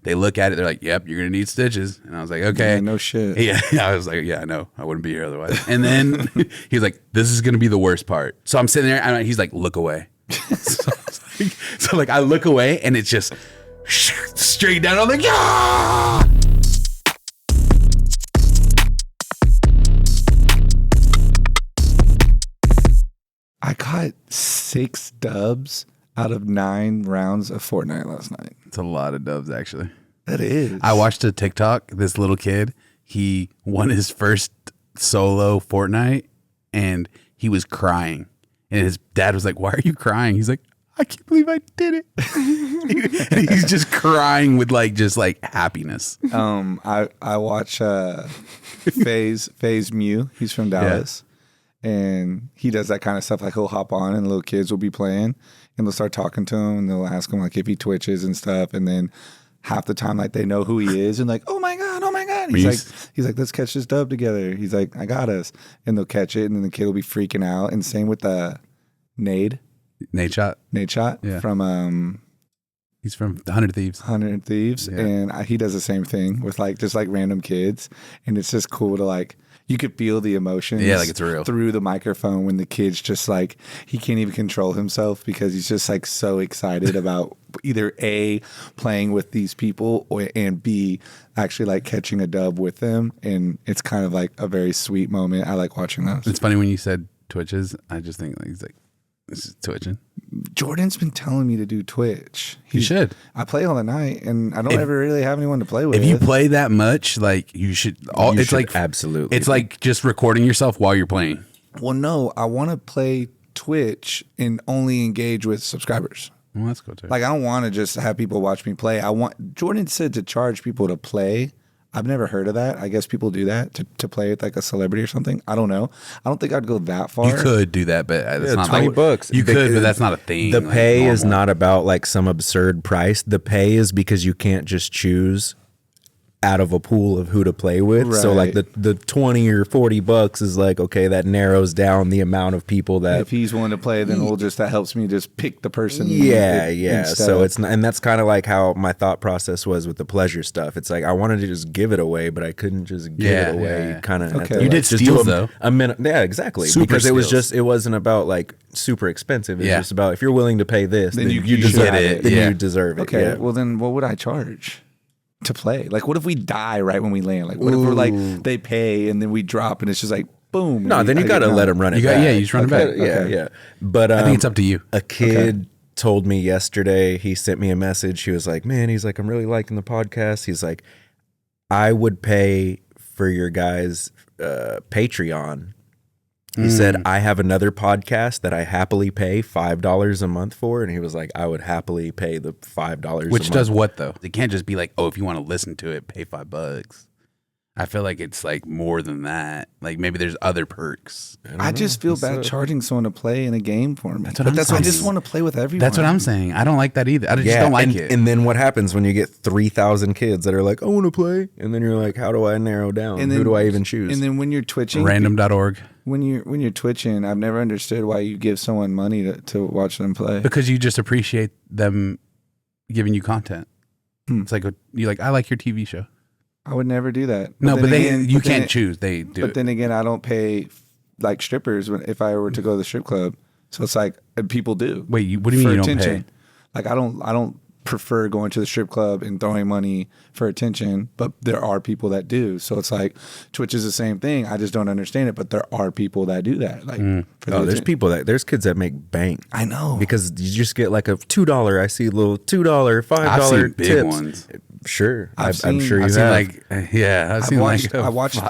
They look at it, they're like, "Yep, you're gonna need stitches." And I was like, "Okay, Yeah, no shit. Yeah, I was like, "Yeah, I know, I wouldn't be here otherwise." And then he's like, "This is gonna be the worst part." So I'm sitting there, and he's like, "Look away." so I look away, and it's just straight down. I'm like, "Yeah!" I got 6 dubs out of 9 rounds of Fortnite last night. It's a lot of dubs, actually. That is. I watched a TikTok. This little kid, he won his first solo Fortnite, and he was crying. And his dad was like, "Why are you crying?" He's like, "I can't believe I did it." And he's just crying with just happiness. I watch FaZe Mew. He's from Dallas. And he does that kind of stuff. Like he'll hop on and little kids will be playing and they'll start talking to him and they'll ask him like if he twitches and stuff. And then half the time, like they know who he is and like, oh my God. He's like, let's catch this dub together. He's like, I got us. And they'll catch it and then the kid will be freaking out. And same with Nade Shot. Yeah. From he's from 100 Thieves. 100 Thieves. Yeah. And he does the same thing with just random kids. And it's just cool to you could feel the emotions it's real through the microphone when the kid's just he can't even control himself because he's just so excited about either A, playing with these people and B, actually catching a dub with them. And it's kind of a very sweet moment. I like watching those. It's funny when you said twitches. I just think he's like, this is twitching. Jordan's been telling me to do Twitch. You should. I play all the night, and I don't ever really have anyone to play with. If you play that much, you should. Absolutely. It's like just recording yourself while you're playing. Well, no, I want to play Twitch and only engage with subscribers. Well, that's cool too. I don't want to just have people watch me play. Jordan said to charge people to play. I've never heard of that. I guess people do that to play with a celebrity or something. I don't know. I don't think I'd go that far. You could do that, but that's not $20. You could, but that's not a thing. The pay is not about some absurd price. The pay is because you can't just choose out of a pool of who to play with. Right. So the 20 or $40 is okay, that narrows down the amount of people that if he's willing to play, then that helps me just pick the person. Yeah. So it's not, and that's kind of how my thought process was with the pleasure stuff. It's I wanted to just give it away, but I couldn't just give it away. Yeah. Kind of okay. You did steals though. A minute. Yeah, exactly. Super because steals. it wasn't about super expensive. It's just about if you're willing to pay this, then you deserve it. Then you deserve it. Okay. Yeah. Well, then what would I charge to play? What if we die right when we land? What if we're they pay and then we drop and it's just boom? No, then you got to let them run it back. Yeah, you just run it back. Yeah. But I think it's up to you. A kid told me yesterday, he sent me a message. He was like, man, he's like, I'm really liking the podcast. He's like, I would pay for your guys' Patreon. He said, I have another podcast that I happily pay $5 a month for. And he was like, I would happily pay the $5 a month. Which does what, though? It can't just be if you want to listen to it, pay $5. I feel like it's more than that. Maybe there's other perks. I just feel bad charging someone to play in a game for me. That's what I just want to play with everyone. That's what I'm saying. I don't like that either. I just don't like it. And then what happens when you get 3,000 kids that are like, I want to play? And then you're like, how do I narrow down? And then, who do I even choose? And then when you're twitching. Random.org. When you're twitching, I've never understood why you give someone money to watch them play. Because you just appreciate them giving you content. It's you're I like your TV show. I would never do that. No, but you can't choose. They do. But then again, I don't pay strippers if I were to go to the strip club. So it's people do. Wait, what do you mean you don't pay? I don't prefer going to the strip club and throwing money for attention, but there are people that do. So it's Twitch is the same thing. I just don't understand it, but there are people that do that. There's kids that make bank. I know. Because you just get a $2. I see little $2, $5 big tips. ones. Sure. I'm sure I've seen I watched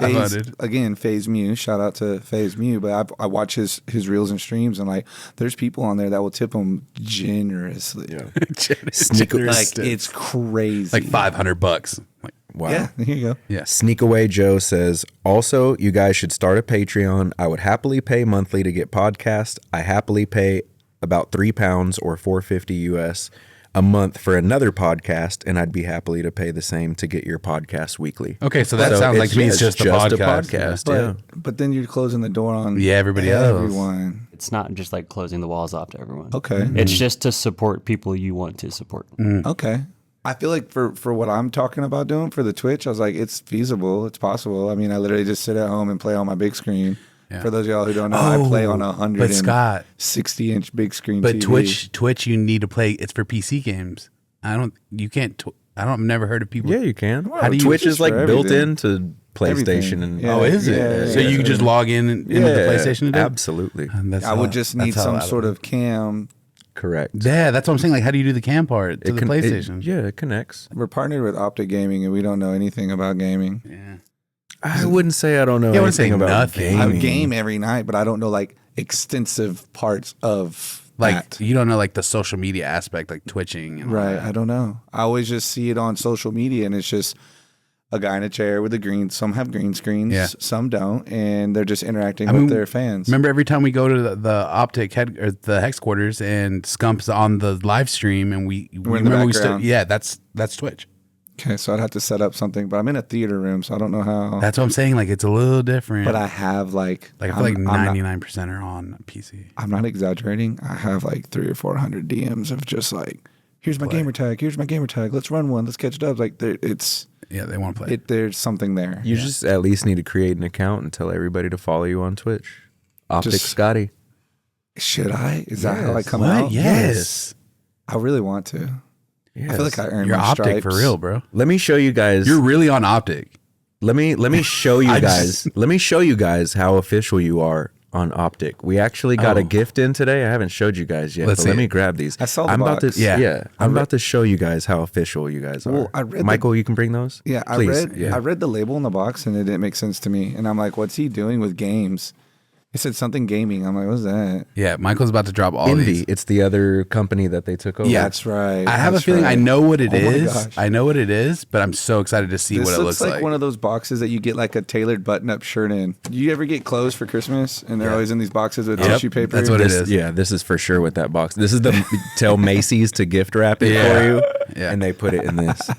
FaZe Mew. Shout out to FaZe Mew, but I watch his reels and streams, and there's people on there that will tip him generously. Yeah. It's crazy. $500. Wow. Yeah, here you go. Yeah. Sneak Away Joe says, also, you guys should start a Patreon. I would happily pay monthly to get podcast. I happily pay about £3 or $4.50 US a month for another podcast, and I'd be happily to pay the same to get your podcast weekly. Okay, so that sounds to me it's just a podcast. But then you're closing the door on everybody else. Everyone. It's not just closing the walls off to everyone. Okay. It's just to support people you want to support. Okay. I feel like for what I'm talking about doing for the Twitch, I was like, it's feasible. It's possible. I mean, I literally just sit at home and play on my big screen. Yeah. For those of y'all who don't know, I play on a but Scott, 160-inch big screen but TV. Twitch, you need to play. It's for PC games. You can't. I've never heard of people. Yeah, you can. How do you- Twitch is like for built everything. into PlayStation and Yeah. Oh, is it? Yeah, So yeah, you can just log into the PlayStation and do it? absolutely I would just need some sort of cam. correct. Yeah, that's what I'm saying. Like, how do you do the cam part to the PlayStation? It connects. We're partnered with OpTic Gaming, and we don't know anything about gaming. Yeah. I wouldn't say I don't know Yeah, I wouldn't anything say about nothing. I gaming. game every night, but I don't know like extensive parts of Like that. you don't know like the social media aspect, like twitching. And all Right. that. I don't know. I always just see it on social media, and it's just a guy in a chair with a green. Some have green screens, Yeah. some don't, and they're just interacting mean, with their fans. Remember every time we go to the OpTic head or the hex quarters and Scump's on the live stream and we We're in the remember background. yeah, that's Twitch. Okay, so I'd have to set up something, but I'm in a theater room, so I don't know how. That's what I'm saying. Like it's a little different. But I have like I feel like I'm not- 99% are on PC. I'm not exaggerating. I have like 300 or 400 DMs of just like, here's my gamer tag. Here's my gamer tag. Let's run one. Let's catch dubs. Like it's Yeah, they want to play. there's something there. You just at least need to create an account and tell everybody to follow you on Twitch. OpTic Just- Scotty. Should I? Is that how I Yes. come What? out? Yes. I really want to. Yes. I feel like I earned You're my OpTic stripes. for real, bro. Let me show you guys. You're really on OpTic. Let me show you I guys. Let me show you guys how official you are on OpTic. We actually got a gift in today. I haven't showed you guys yet. Let's But see let me it. grab these. I saw the I'm about box. to. Yeah. I'm about to show you guys how official you guys are. Well, I read the- Michael, you can bring those. Yeah, Please. I read the label in the box and it didn't make sense to me. And I'm like, what's he doing with games? It said something gaming. I'm like, what's that? Yeah, Michael's about to drop all Envy. these. It's the other company that they took over. Yeah. That's right. I have a That's feeling I right. know what it Oh my is. gosh. I know what it is, but I'm so excited to see This what it looks like one of those boxes that you get like a tailored button-up shirt in. Do you ever get clothes for Christmas and they're always in these boxes with tissue paper? That's what it This, is. yeah, this is for sure with that box. This is the tell Macy's to gift wrap it Yeah. for you, Yeah. and they put it in this.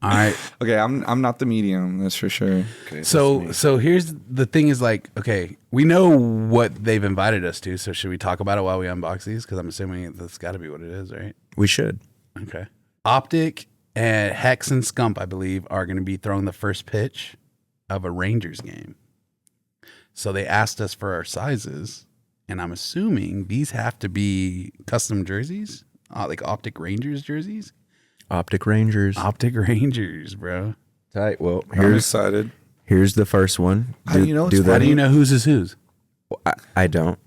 All right. Okay, I'm not the medium, that's for sure. So here's the thing is like, okay, we know what they've invited us to. So should we talk about it while we unbox these? Because I'm assuming that's got to be what it is, right? We should. Okay. OpTic and Hex and Scump, I believe, are going to be throwing the first pitch of a Rangers game. So they asked us for our sizes, and I'm assuming these have to be custom jerseys, like OpTic Rangers jerseys. OpTic Rangers. OpTic Rangers, bro. Tight. Well, I'm excited. here's the first one. You know what's How do you know whose is whose? I don't.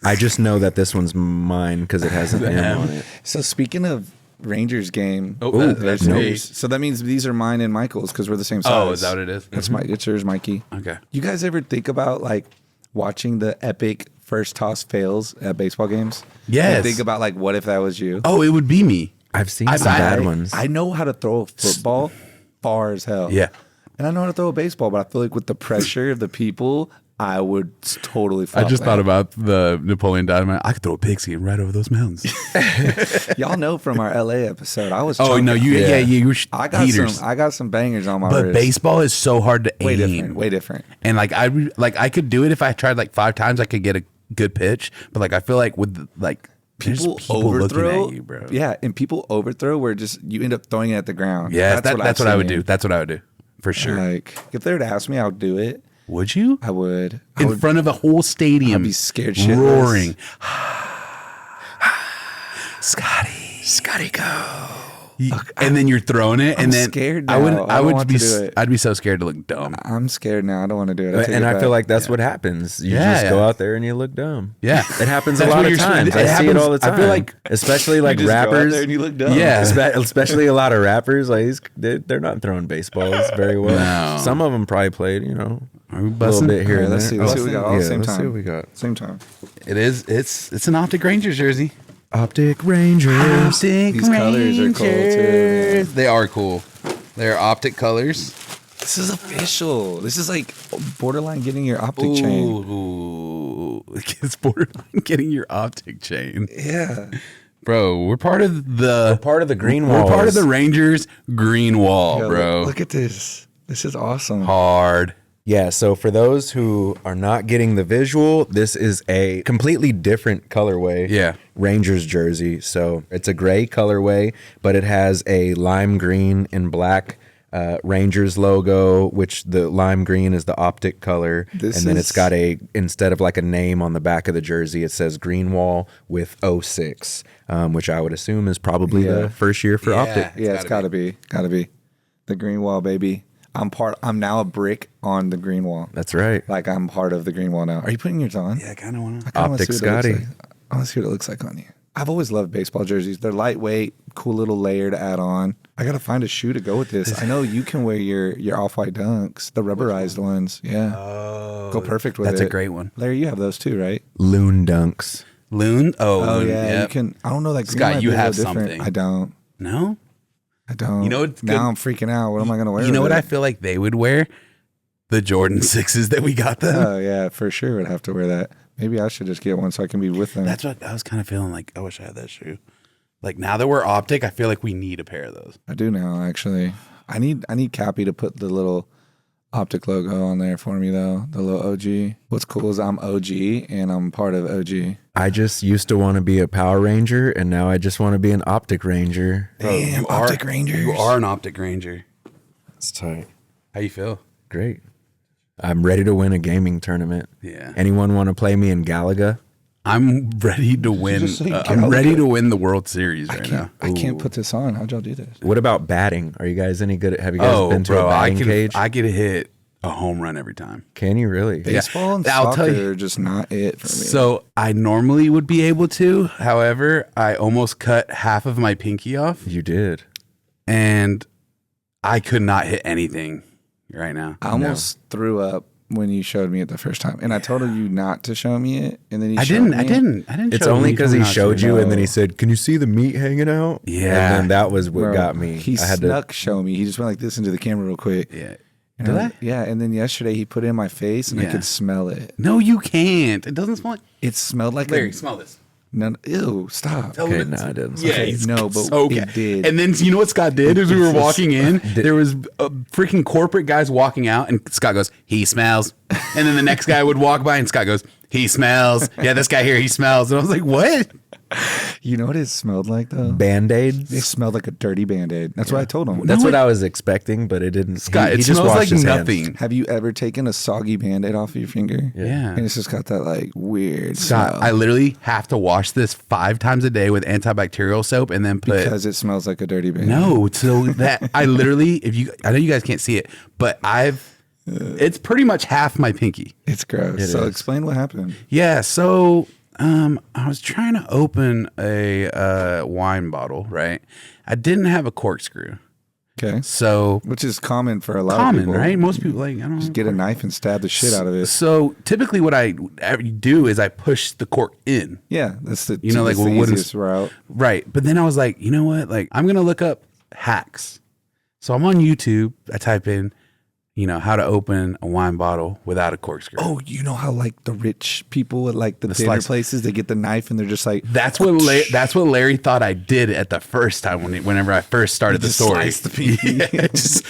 I just know that this one's mine because it has an M on it. So speaking of Rangers game, That's me. so that means these are mine and Michael's because we're the same size. Oh, is that what it is? That's it's yours, Mikey. Okay. You guys ever think about like watching the epic first toss fails at baseball games? Yes. And think about like, what if that was you? Oh, it would be me. I've seen I- some I- bad ones. I know how to throw a football far as hell. Yeah. And I know how to throw a baseball, but I feel like with the pressure of the people, I would totally I flop just that. thought about the Napoleon Dynamite. I could throw a pixie right over those mountains. Y'all know from our LA episode, I was Oh chunking. no, you were I got heaters. some I got some bangers on my But wrist. baseball is so hard to way aim. different. And like I could do it if I tried like 5 times. I could get a good pitch. But like I feel like with like there's People people overthrow, looking at you, bro. Yeah, and people overthrow where just you end up throwing it at the ground. Yeah, that's I've what I would seen. do. That's what I would do for sure. Like if they were to ask me, I would do it. Would you? I would. I In would front of a whole stadium, I'd be scared shitless. roaring. Scotty, go! And then you're throwing it, I'm and then scared I would, now. I I don't would want be, to do it. I'd be so scared to look dumb. I'm scared now. I don't want to do it. And I feel like that's what happens. You Yeah, just yeah. go out there and you look dumb. Yeah. It happens a That's lot what of you're saying. times. It I see it happens- all the time. I feel like- especially like just go out rappers. there and you look dumb. Yeah. Especially a lot of rappers, like they're not throwing baseballs very well. No. Some of them probably played, Are we a little busting? bit here All right, and let's there. see. Let's see what we got. All at the same let's see time. what we got. Same time. It is. It's an OpTic Rangers jersey. OpTic Rangers. OpTic These colors are cool, too, man. They are cool. They're OpTic colors. This is official. This is like borderline getting your OpTic chain. Ooh, it's borderline getting your OpTic chain, Yeah. bro. We're part of the green We're part of walls. the Rangers green wall, Yo, bro. Look at this. This is awesome. Hard. Yeah, so for those who are not getting the visual, this is a completely different colorway. Yeah. Rangers jersey. So it's a gray colorway, but it has a lime green and black Rangers logo, which the lime green is the OpTic color. And then it's got instead of like a name on the back of the jersey, it says Greenwall with 06, which I would assume is probably the first year for OpTic. Yeah, it's gotta be. Gotta be. The green wall, baby. I'm now a brick on the green wall. That's right. Like I'm part of the green wall now. Are you putting yours on? Yeah, I kind of want to. OpTic Scotty. I want to see what it looks like on you. I've always loved baseball jerseys. They're lightweight, cool little layer to add on. I gotta find a shoe to go with this. I know you can wear your off-white dunks, the rubberized ones. Yeah. Oh, go perfect with it. That's a great one. Larry, you have those too, right? Loon dunks. Loon? Oh Loon, yeah. yep. You can. I don't know that. Scott, you have something. I don't. No? I don't. You know what's now good? I'm freaking out. What am I gonna wear? You know with what it? I feel like they would wear? The Jordan 6s that we got them. Oh yeah, for sure would have to wear that. Maybe I should just get one so I can be with them. That's what I was kind of feeling like. I wish I had that shoe. Like now that we're OpTic, I feel like we need a pair of those. I do now, actually. I need Cappy to put the little OpTic logo on there for me, though. The little OG. What's cool is I'm OG and I'm part of OG. I just used to want to be a Power Ranger, and now I just want to be an OpTic Ranger. Damn, OpTic Rangers. You are an OpTic Ranger. It's tight. How you feel? Great. I'm ready to win a gaming tournament. Yeah. Anyone want to play me in Galaga? I'm ready to win. just say I'm ready to win the World Series right now. I can't put this on. How'd y'all do this? What about batting? Are you guys any good at? Have you guys been to a batting cage? I get to hit a home run every time. Can you really? Baseball and I'll tell soccer you. are just not it for me. So I normally would be able to. However, I almost cut half of my pinky off, You did. and I could not hit anything right now. I almost threw up when you showed me it the first time. And I told you not to show me it. And then you showed me I it. didn't. It's show only you because he not to. showed you, and then he said, "Can you see the meat hanging out?" Yeah. and then that was what Bro, got me. He I had snuck show me. He just went like this into the camera real quick. Yeah. And Did I- I? Yeah. And then yesterday he put it in my face and I Yeah. could smell it. No, you can't. It doesn't smell like. It smelled like Larry, smell this. No, ew, stop. Okay, no, I didn't. Yeah, Okay, it's no, but so it bad. did. And then you know what Scott did? As we were walking in, there was freaking corporate guys walking out, and Scott goes, "He smells." And then the next guy would walk by, and Scott goes, "He smells." Yeah, this guy here, he smells. And I was like, "What?" You know what it smelled like though? Band-Aids. It smelled like a dirty Band-Aid. That's what I told him. That's No, what it- I was expecting, but it didn't. Scott, he it just smells washed like his hands. nothing. Have you ever taken a soggy Band-Aid off of your finger? Yeah. And it's just got that like weird Scott, smell I literally have to wash this 5 times a day with antibacterial soap, and then put. because it smells like a dirty Band-Aid. No, so that I literally, I know you guys can't see it, but it's pretty much half my pinky. It's gross. So explain what happened. Yeah, so I was trying to open a wine bottle, right? I didn't have a corkscrew, Okay. so Which is common for a lot of common, people. right? Most people like I don't know. Get a knife and stab the shit out of it. So typically, what I do is I push the cork in, Yeah, that's the like that's the what wouldn't- easiest route. right? But then I was like, you know what? Like I'm gonna look up hacks. So I'm on YouTube. I type in, how to open a wine bottle without a corkscrew. Oh, you know how like the rich people at like the dinner slice- places, they get the knife and they're just like, That's what Larry thought I did at the first time whenever I first started the just story. slice the pinky. Yeah, just,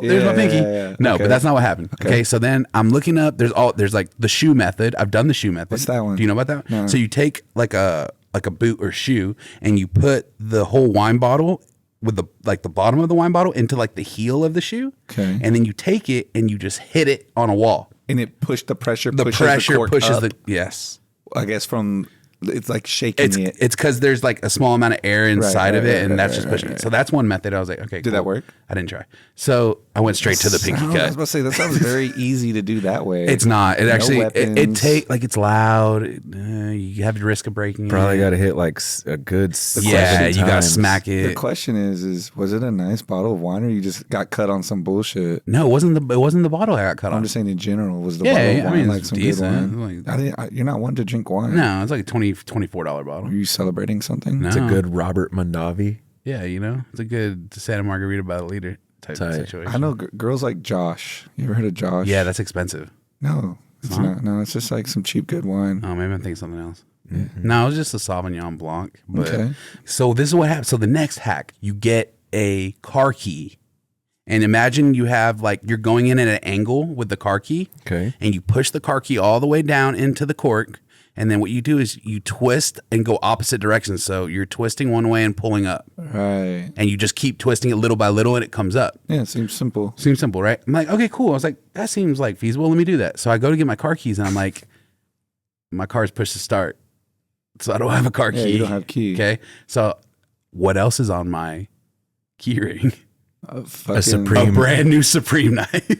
there's my pinky. yeah. No, Okay. but that's not what happened. Okay, so then I'm looking up. There's like the shoe method. I've done the shoe method. What's that one? Do you know about that? No. So you take like a boot or shoe and you put the whole wine bottle with the bottom of the wine bottle into like the heel of the shoe. Okay. And then you take it and you just hit it on a wall. and it pushed the pressure. The pushes pressure the cork pushes up, yes. I guess from it's like shaking it. It's because there's like a small amount of air inside of it, right, and that's right, just right, pushing right. it. So that's one method. I was like, okay, Did that work? I didn't try. So I went straight to the pinky I was cut. about to say that sounds very easy to do that way. It's not. It No actually it weapons. it's loud. You have the risk of breaking it. Probably got to hit like a good. Yeah, 7 you got to times. smack The it. question is was it a nice bottle of wine or you just got cut on some bullshit? No, it wasn't the bottle I got cut I'm off. just saying in general, was the Yeah, bottle of I wine mean, like it's some decent. good wine? Like- You're not one to drink wine. No, it's like a $24 bottle. Are you celebrating something? No. It's a good Robert Mondavi. Yeah, it's a good Santa Margarita by the liter type Tight. situation. I know girls like Josh. You ever heard of Josh? Yeah, that's expensive. No, it's not. No, it's just like some cheap good wine. Oh, maybe I'm thinking something else. No, it was just a Sauvignon Blanc. But Okay. so this is what happens. So the next hack, you get a car key And imagine you have like, you're going in at an angle with the car key. Okay. And you push the car key all the way down into the cork. And then what you do is you twist and go opposite directions. So you're twisting one way and pulling up. Right. And you just keep twisting it little by little and it comes up. Yeah, it seems simple. Seems simple, right? I'm like, okay, cool. I was like, that seems like feasible. Let me do that. So I go to get my car keys and I'm like, my car's pushed to start. So I don't have a car key. Yeah, you don't have key. Okay. So what else is on my key ring? A Supreme. A brand new Supreme knife.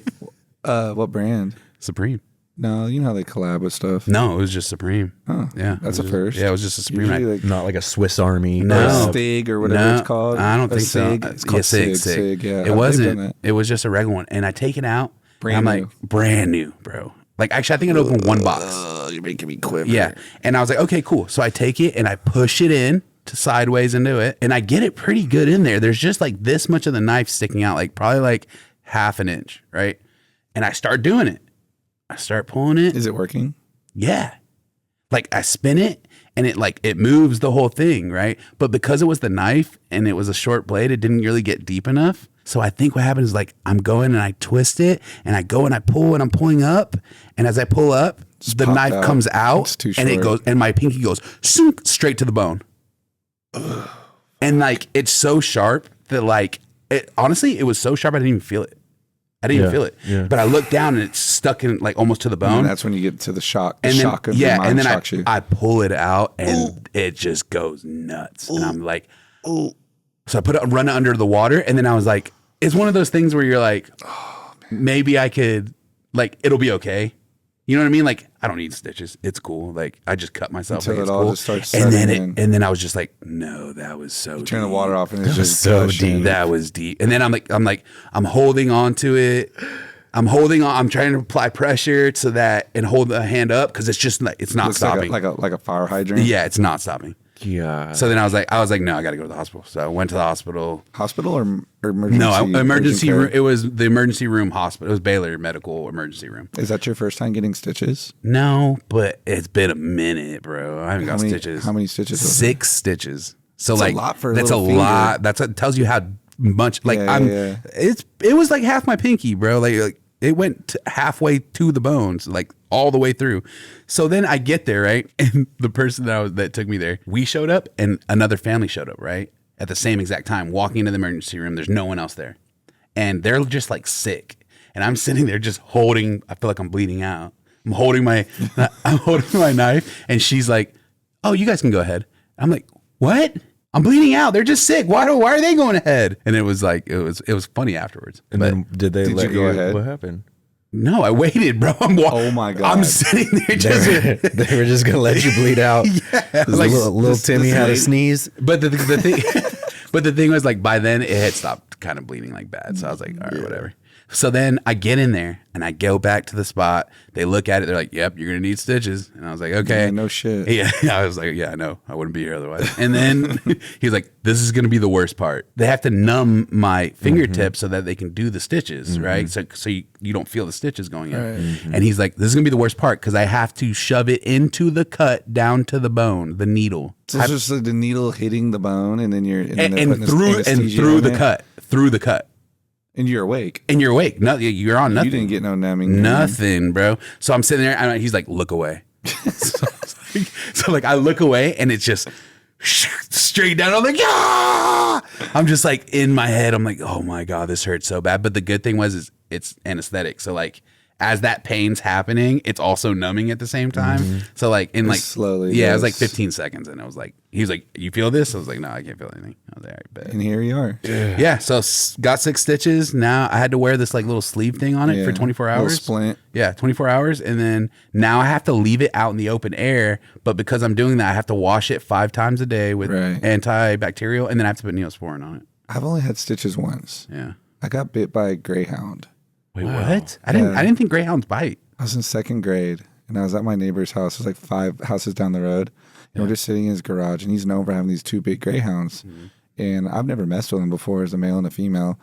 What brand? Supreme. No, you know how they collab with stuff. No, it was just Supreme. Oh, Yeah. that's it a was first. Yeah, it was just a Supreme Usually, knife. like, Not like a Swiss Army. No. or a or Stig or whatever it's called. I don't A think so. Sig? It's called Sig. Sig. Yeah, It they've done wasn't. that. It was just a regular one. And I take it out. Brand and I'm new. like, brand new, bro. Like, actually, I think I'd opened one box. You're making me quiver. Yeah. And I was like, okay, cool. So I take it and I push it in to sideways into it. And I get it pretty good in there. There's just like this much of the knife sticking out, like probably like half an inch, right? And I start doing it. I start pulling it. Is it working? Yeah. Like I spin it and it moves the whole thing, right? But because it was the knife and it was a short blade, it didn't really get deep enough. So I think what happens is like I'm going and I twist it and I go and I pull and I'm pulling up. And as I pull up, the popped knife out. comes out It's too and it short. goes and my pinky goes sunk straight to the bone. And like it's so sharp that like honestly, it was so sharp I didn't even feel it. I didn't even feel it. Yeah. But I looked down and it's stuck in like almost to the bone. And that's when you get to the shock. The And then, shock of your mind and then shocks you. I pull it out and it just goes nuts. And I'm like, so I run it under the water. And then I was like, it's one of those things where you're like, maybe I could, like, it'll be okay. You know what I mean? Like, I don't need stitches. It's cool. Like, I just cut myself. Until Like, it it's all cool. just starts and then setting in. and then I was just like, no, that was so deep. Turn the water off and it's just so gushing. deep. That was deep. And then I'm holding on to it. I'm holding on. I'm trying to apply pressure so that and hold the hand up because it's just like it's not Looks stopping. like a fire hydrant. Yeah, it's not stopping. Yeah. So then I was like, no, I got to go to the hospital. So I went to the hospital. Hospital or emergency? No, emergency urgent room. care? It was the emergency room hospital. It was Baylor Medical Emergency Room. Is that your first time getting stitches? No, but it's been a minute, bro. I haven't got stitches. How many stitches? was it? 6 stitches. So That's a like lot for a that's a little finger. lot. That's it tells you how much. Like Yeah. it was like half my pinky, bro. Like it went halfway to the bones, like all the way through. So then I get there, right? And the person that took me there, we showed up and another family showed up, right? At the same exact time, walking into the emergency room. There's no one else there. And they're just like sick. And I'm sitting there just holding, I feel like I'm bleeding out. I'm holding my knife. And she's like, oh, you guys can go ahead. I'm like, what? I'm bleeding out. They're just sick. Why are they going ahead? And it was like, it was funny afterwards. And But then did they Did let you go ahead? What happened? no, I waited, bro. Oh my God. I'm sitting there just. They were just gonna let you bleed out. Yeah, Like, little this Timmy had a lady- sneeze. But the thing, but the thing was like by then it had stopped kind of bleeding like bad. So I was like, all right, whatever. So then I get in there and I go back to the spot. They look at it. They're like, yep, you're going to need stitches. And I was like, okay. Yeah, no shit. Yeah. I was like, yeah, I know. I wouldn't be here otherwise. And then he's like, this is going to be the worst part. They have to numb my fingertips so that they can do the stitches, right? So you don't feel the stitches going in. And he's like, this is going to be the worst part because I have to shove it into the cut down to the bone, the needle. So it's just like the needle hitting the bone and then you're And through through the cut. And you're awake. And you're awake. No, you're on nothing. You didn't get no numbing. Nothing, bro. So I'm sitting there and he's like, look away. so like I look away and it's just straight down. I'm like, yeah. I'm just like in my head. I'm like, oh my God, this hurts so bad. But the good thing was it's anesthetic. So like as that pain's happening, it's also numbing at the same time. So like in like slowly yeah, it was goes. like 15 seconds. And I was like, he was like, you feel this? I was like, no, I can't feel anything. I was like, all right, bet. And here you are. Yeah, so got 6 stitches. Now I had to wear this like little sleeve thing on it for 24 Little hours. splint. Yeah, 24 hours. And then now I have to leave it out in the open air. But because I'm doing that, I have to wash it 5 times a day with Right. antibacterial. And then I have to put Neosporin on it. I've only had stitches once. Yeah. I got bit by a greyhound. Wait, what? I didn't think greyhounds bite. I was in 2nd grade and I was at my neighbor's house. It was like 5 houses down the road. And we're just sitting in his garage and he's known for having these 2 big greyhounds. And I've never messed with them before as a male and a female.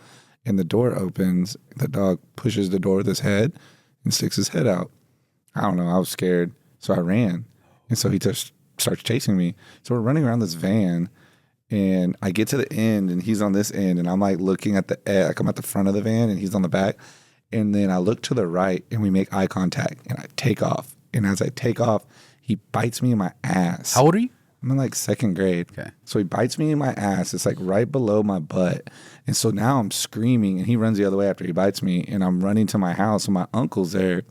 And the door opens, the dog pushes the door with his head and sticks his head out. I don't know. I was scared. So I ran. And so he just starts chasing me. So we're running around this van And I get to the end and he's on this end and I'm like looking at like I'm at the front of the van and he's on the back. And then I look to the right and we make eye contact and I take off. And as I take off, he bites me in my ass. How old are you? I'm in like second grade. Okay. So he bites me in my ass. It's like right below my butt. And so now I'm screaming and he runs the other way after he bites me. And I'm running to my house and my uncle's there.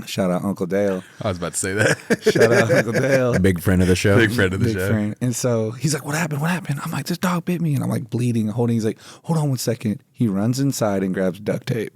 Shout out Uncle Dale. I was about to say that. Shout out Uncle Dale. A big friend of the show. Big friend of the Big show. friend. And so he's like, what happened? What happened? I'm like, this dog bit me. And I'm like bleeding and holding. He's like, hold on 1 second. He runs inside and grabs duct tape.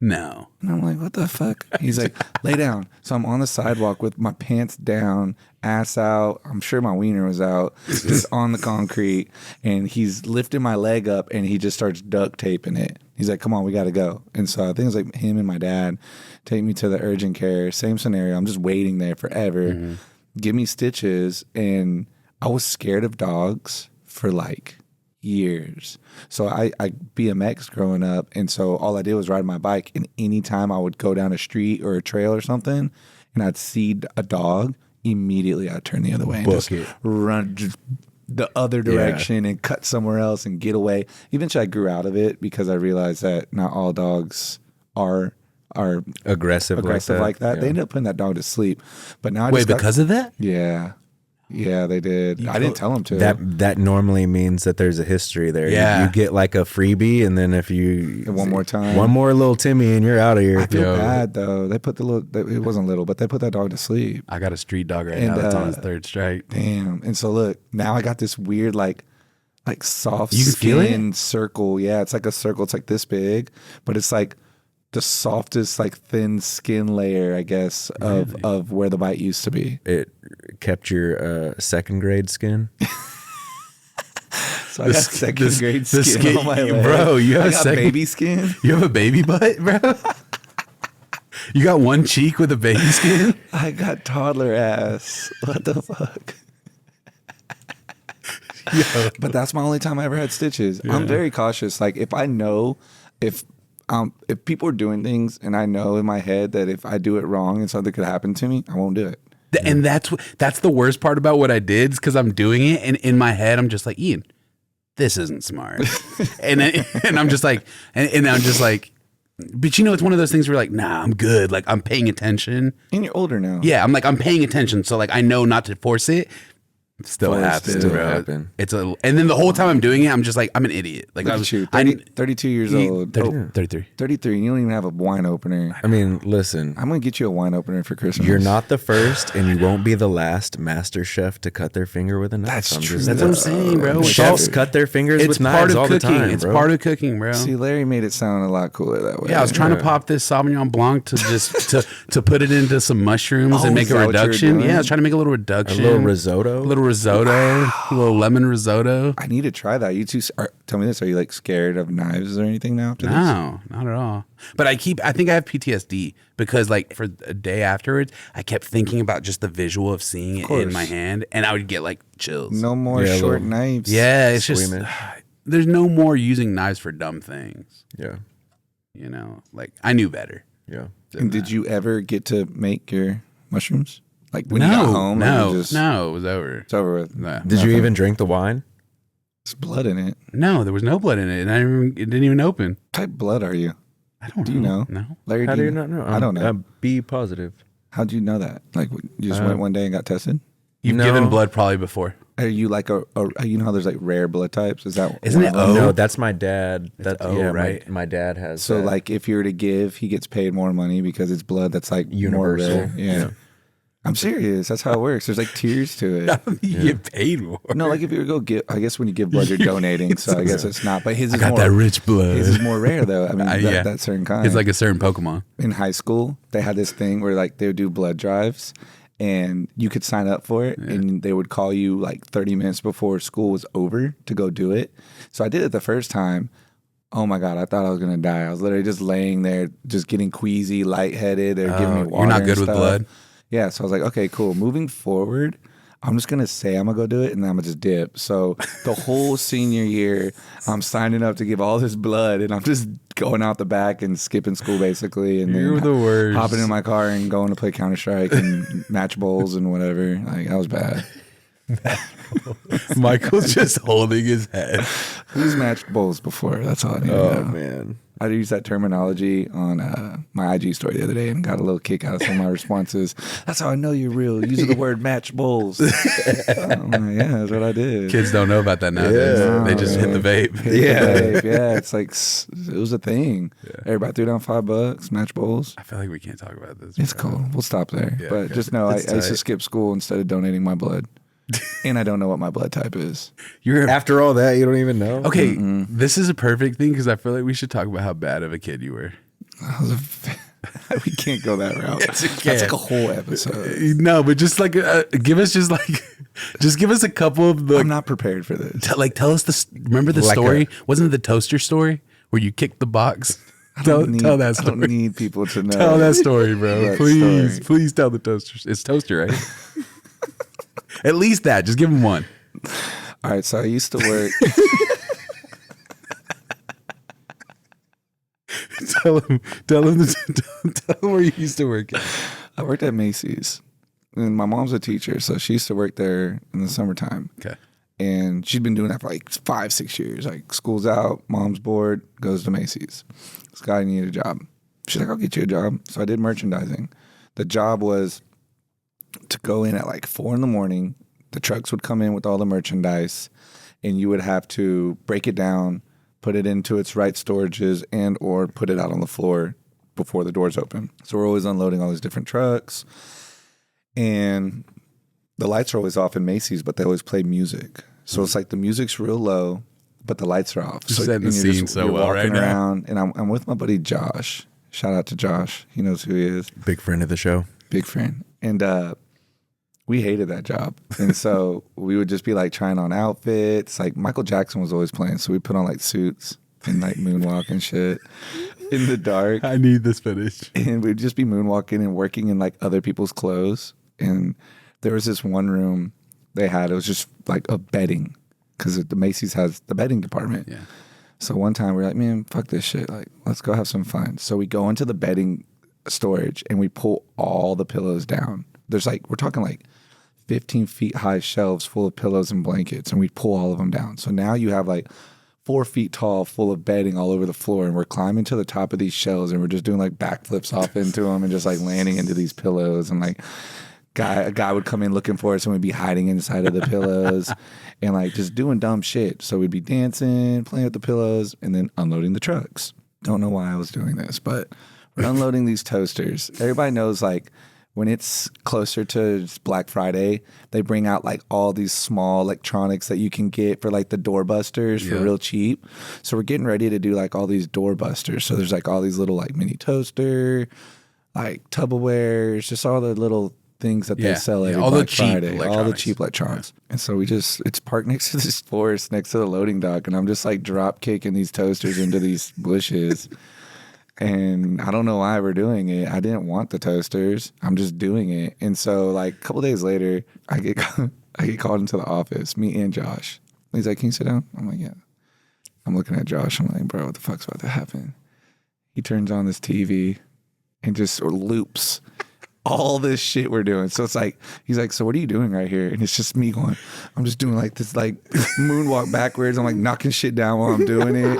No. And I'm like, what the fuck? He's like, lay down. So I'm on the sidewalk with my pants down, ass out. I'm sure my wiener was out, just on the concrete. And he's lifting my leg up and he just starts duct taping it. He's like, come on, we got to go. And so I think it was like him and my dad take me to the urgent care. Same scenario. I'm just waiting there forever. Give me stitches. And I was scared of dogs for like years. So I BMX growing up, and so all I did was ride my bike, and anytime I would go down a street or a trail or something and I'd see a dog, immediately I'd turn the other way and just run just the other direction and cut somewhere else and get away. Eventually I grew out of it because I realized that not all dogs are aggressive like that. Yeah. They ended up putting that dog to sleep. But now Because of that? Yeah, they did. I didn't tell them to. That normally means that there's a history there. Yeah. You get like a freebie, and then if you one more time, one more little Timmy, and you're out of here. I feel bad though. They put it wasn't little, but they put that dog to sleep. I got a street dog right now that's on his third strike. Damn. And so look, now I got this weird like soft You can feel skin circle. Yeah, it's like a circle. It's like this big, but it's like the softest, like thin skin layer, I guess, of where the bite used to be. It kept your second grade skin. So I got second grade skin on my leg. Bro, you have baby skin. You have a baby butt, bro? You got one cheek with a baby skin? I got toddler ass. What the fuck? Yo. But that's my only time I ever had stitches. Yeah. I'm very cautious. Like if I know if people are doing things and I know in my head that if I do it wrong and something could happen to me, I won't do it. And that's the worst part about what I did is because I'm doing it and in my head I'm just like, Ian, this isn't smart. and I'm just like, and I'm just like, but you know, it's one of those things where like, nah, I'm good. Like I'm paying attention. And you're older now. Yeah, I'm paying attention. So like I know not to force it. Still happens, bro. Happen. And then the whole time I'm doing it, I'm just like, I'm an idiot. Like I was 32 years old. 33. 33, and you don't even have a wine opener. I mean, listen. I'm going to get you a wine opener for Christmas. You're not the first, and you won't be the last master chef to cut their finger with a knife. That's true. That's what I'm saying, bro. Chefs cut their fingers with knives all the time, It's bro. part of cooking, bro. See, Larry made it sound a lot cooler that way. Yeah, I was trying to pop this Sauvignon Blanc to just to put it into some mushrooms and make a reduction. Yeah, I was trying to make a little reduction. A little risotto. A little lemon risotto. I need to try that. You two, tell me this. Are you like scared of knives or anything now after this? No, not at all. But I think I have PTSD because like for a day afterwards, I kept thinking about just the visual of seeing it in my hand and I would get like chills. No more short knives. Yeah, it's just, there's no more using knives for dumb things. Yeah. You know, like I knew better. Yeah. And did you ever get to make your mushrooms? Like when you got home? No, it was over. It's over with. Nah. Did you even drink the wine? There's blood in it. No, there was no blood in it, and it didn't even open. What type of blood are you? I don't know. Do you know? No. Larry, How do you not know? I don't know. B positive. How'd you know that? Like you just went one day and got tested? You've given blood probably before. Are you like you know how there's like rare blood types? Is that Isn't it Oh, O? no, that's my dad. That's right. My dad has. So that. like if you were to give, he gets paid more money because it's blood that's like Universal. More rare. Yeah. I'm serious. That's how it works. There's like tiers to it. You get paid more. No, like if you were to go give, I guess when you give blood, you're donating. So I guess it's not. But his is got more, that rich blood. His is more rare though. I mean, that certain kind. It's like a certain Pokemon. In high school, they had this thing where like they would do blood drives, and you could sign up for it, and they would call you like 30 minutes before school was over to go do it. So I did it the first time. Oh my God, I thought I was going to die. I was literally just laying there, just getting queasy, lightheaded. They're giving me water. You're not good and with stuff. blood? Yeah, so I was like, okay, cool. Moving forward, I'm just going to say I'm going to go do it, and then I'm going to just dip. So the whole senior year, I'm signing up to give all this blood, and I'm just going out the back and skipping school, basically. And You're the worst. Hopping in my car and going to play Counter-Strike and match bowls and whatever. Like, that was bad. Michael's just holding his head. Who's matched bowls before? That's all I need to Oh know. man. I used that terminology on my IG story the other day and got a little kick out of some of my responses. That's how I know you're real. Using the word match bowls. I'm like, yeah, that's what I did. Kids don't know about that nowadays. Yeah. They just hit the vape. Yeah, it's like it was a thing. Everybody threw down $5, match bowls. I feel like we can't talk about this. It's bro. cool. We'll stop there. Yeah, but okay. just know I It's used to tight. skip school instead of donating my blood. And I don't know what my blood type is. You're After all that, you don't even know. okay. This is a perfect thing because I feel like we should talk about how bad of a kid you were. We can't go that route. Yes, we That's can. like a whole episode. No, but just like give us a couple of the I'm not prepared for this. tell us remember the Like story? Wasn't it the toaster story where you kicked the box? Tell that I don't story. need people to know. Tell that story, bro. That Please, story. please tell the toaster. It's toaster, right? At least that. Just give him one. All right, so I used to work. Tell him where you used to work at. I worked at Macy's, and my mom's a teacher, so she used to work there in the summertime. Okay. And she'd been doing that for like 5-6 years. Like school's out, mom's bored, goes to Macy's. This guy needed a job. She's like, I'll get you a job. So I did merchandising. The job was to go in at like 4 a.m. The trucks would come in with all the merchandise, and you would have to break it down, put it into its right storages, and or put it out on the floor before the doors open. So we're always unloading all these different trucks. And the lights are always off in Macy's, but they always play music. So it's like the music's real low, but the lights are off. You're setting the and scene so you're well walking right now. around, and I'm with my buddy Josh. Shout out to Josh. He knows who he is. Big friend of the show. Big fan. And we hated that job. And so we would just be like trying on outfits. Like Michael Jackson was always playing. So we put on like suits and like moonwalk and shit in the dark. I need this finish. And we'd just be moonwalking and working in like other people's clothes. And there was this one room they had. It was just like a bedding because the Macy's has the bedding department. Yeah. So one time we were like, man, fuck this shit. Like, let's go have some fun. So we go into the bedding storage and we pull all the pillows down. There's like, we're talking like 15 feet high shelves full of pillows and blankets, and we pull all of them down. So now you have like 4 feet tall full of bedding all over the floor, and we're climbing to the top of these shelves and we're just doing like backflips off into them and just like landing into these pillows. And like a guy would come in looking for us and we'd be hiding inside of the pillows and like just doing dumb shit. So we'd be dancing, playing with the pillows, and then unloading the trucks. Don't know why I was doing this, but we're unloading these toasters. Everybody knows like when it's closer to Black Friday, they bring out like all these small electronics that you can get for like the doorbusters for real cheap. So we're getting ready to do like all these doorbusters. So there's like all these little like mini toaster, like Tupperwares, just all the little things that they sell every all the Black cheap Friday, all the electronics. cheap electronics. And so it's parked next to this forest next to the loading dock, and I'm just like drop kicking these toasters into these bushes. And I don't know why we're doing it. I didn't want the toasters. I'm just doing it. And so like a couple days later, I get called into the office, me and Josh. He's like, can you sit down? I'm like, yeah. I'm looking at Josh. I'm like, bro, what the fuck's about to happen? He turns on this TV and just loops all this shit we're doing. So it's like, he's like, so what are you doing right here? And it's just me going, I'm just doing like this like moonwalk backwards. I'm like knocking shit down while I'm doing it.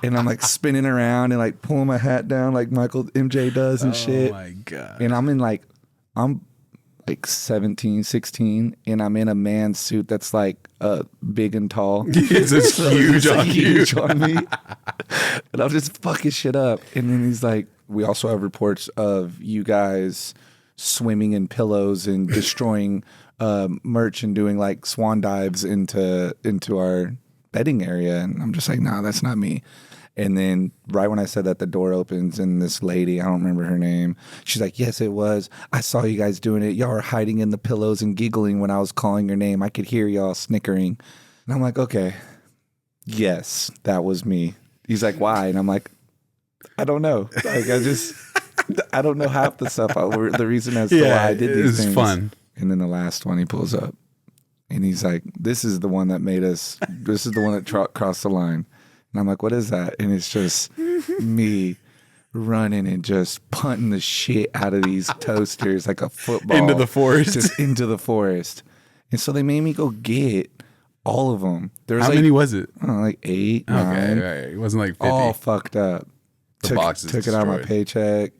And I'm like spinning around and like pulling my hat down like Michael MJ does and shit. Oh my God. And I'm like 17, 16, and I'm in a man's suit that's like big and tall. It's huge on you. Huge on me. And I'm just fucking shit up. And then he's like, we also have reports of you guys swimming in pillows and destroying merch and doing like swan dives into our bedding area. And I'm just like, nah, that's not me. And then right when I said that, the door opens and this lady, I don't remember her name, she's like, yes, it was. I saw you guys doing it. Y'all were hiding in the pillows and giggling when I was calling your name. I could hear y'all snickering. And I'm like, okay, yes, that was me. He's like, why? And I'm like, I don't know. Like, I don't know half the stuff. The reason as to why I did these things. It's fun. And then the last one he pulls up and he's like, this is the one that crossed the line. And I'm like, what is that? And it's just me running and just punting the shit out of these toasters like a football. Into the forest. Just into the forest. And so they made me go get all of them. There was How like, many was it? I don't know, like 8, Okay, 9. right. It wasn't like 50. All fucked up. The box is took it out of my destroyed. paycheck.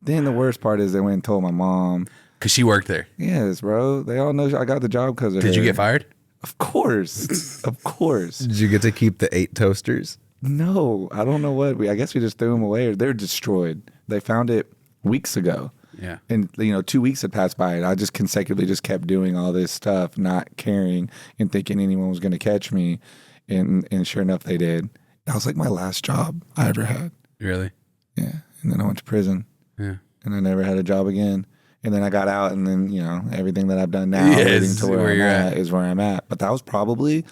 Then the worst part is they went and told my mom. Because she worked there. Yes, bro. They all know I got the job because of her. Did you get fired? Of course. Of course. Did you get to keep the 8 toasters? No, I don't know what. I guess we just threw them away or they're destroyed. They found it weeks ago. Yeah. And, 2 weeks had passed by and I just consecutively just kept doing all this stuff, not caring and thinking anyone was going to catch me. And sure enough, they did. That was like my last job I ever had. Really? Yeah. And then I went to prison. Yeah. And I never had a job again. And then I got out, and then, everything that I've done now, Yeah, leading is to where where I'm you're at is where I'm at. But that was probably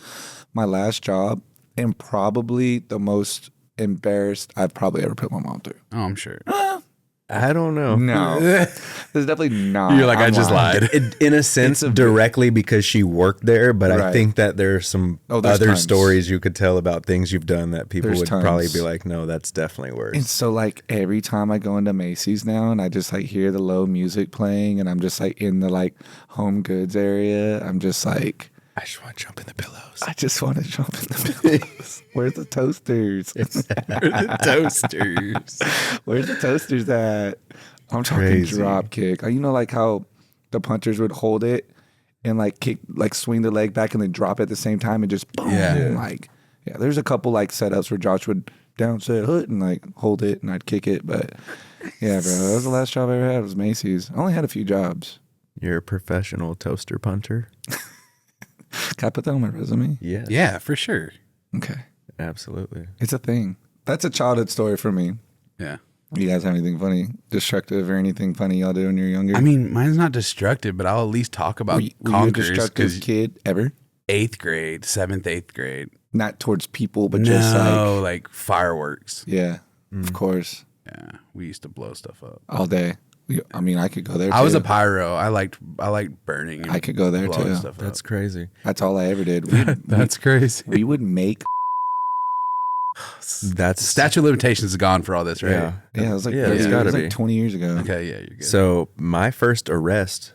my last job and probably the most embarrassed I've probably ever put my mom through. Oh, I'm sure. I don't know. No. It's definitely not. You're like, I I'm just lying. lied. In a sense, directly because she worked there, but I Right. think that there are some Oh, there's other tons. stories you could tell about things you've done that people There's would probably tons. be like, no, that's definitely worse. And so, like, every time I go into Macy's now and I just, like, hear the low music playing and I'm just, like, in the, like, home goods area, I'm just, like... I just want to jump in the pillows. I just want to jump in the pillows. Where's the toasters? Toasters. Where's the toasters at? I'm talking Crazy. drop kick. You know, like how the punchers would hold it and like kick, like swing the leg back and then drop at the same time and just boom. Yeah. Like, yeah, there's a couple like setups where Josh would down set hood and like hold it and I'd kick it. But yeah, bro, that was the last job I ever had was Macy's. I only had a few jobs. You're a professional toaster punter? Can I put that on my resume? Yeah. Yeah, for sure. Okay. Absolutely. It's a thing. That's a childhood story for me. Yeah. You guys have anything funny, destructive, or anything funny y'all do when you're younger? I mean, mine's not destructive, but I'll at least talk about were you a conquers destructive because kid ever? 8th grade, 7th, 8th grade. Not towards people, but just like, No, like fireworks. yeah, of course, Yeah, we used to blow stuff up. all day. I mean, I could go there. I was too. a pyro. I liked burning. And I could go there blowing too. Stuff That's up. crazy. That's all I ever did. That's crazy. We would make. That's Statute of limitations is gone for all this, right? Yeah. Yeah, it was like Yeah, it's 30 gotta it was be. like 20 years ago. Okay, yeah, you're good. So my first arrest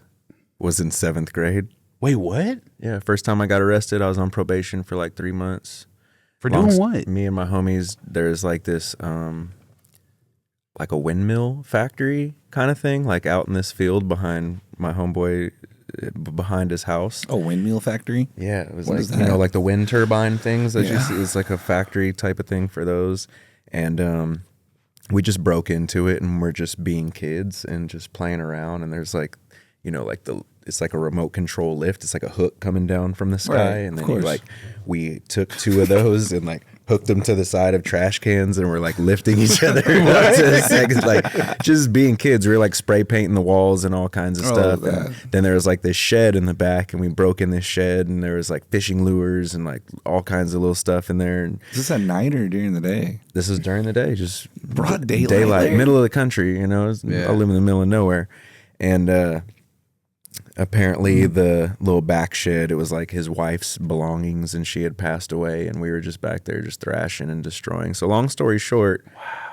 was in 7th grade. Wait, what? Yeah, first time I got arrested, I was on probation for like 3 months. For doing what? Me and my homies, there's like this, like a windmill factory kind of thing, like out in this field behind my homeboy, behind his house. Oh, windmill factory. Yeah, it was What like, is you know, that? like the wind turbine things that you Yeah. see. It's like a factory type of thing for those. And we just broke into it and we're just being kids and just playing around. And there's like, you know, like it's like a remote control lift. It's like a hook coming down from the sky. Right, And of then course. we took 2 of those and like hooked them to the side of trash cans and we're like lifting each other up to the second, like just being kids. We were like spray painting the walls and all kinds of Oh, stuff. that. And then there was like this shed in the back and we broke in this shed and there was like fishing lures and like all kinds of little stuff in there. And Is this at night or during the day? this was during the day, just Broad daylight there. middle of the country, you know. Yeah. I live in the middle of nowhere. And apparently the little back shed, it was like his wife's belongings and she had passed away and we were just back there just thrashing and destroying. So long story short,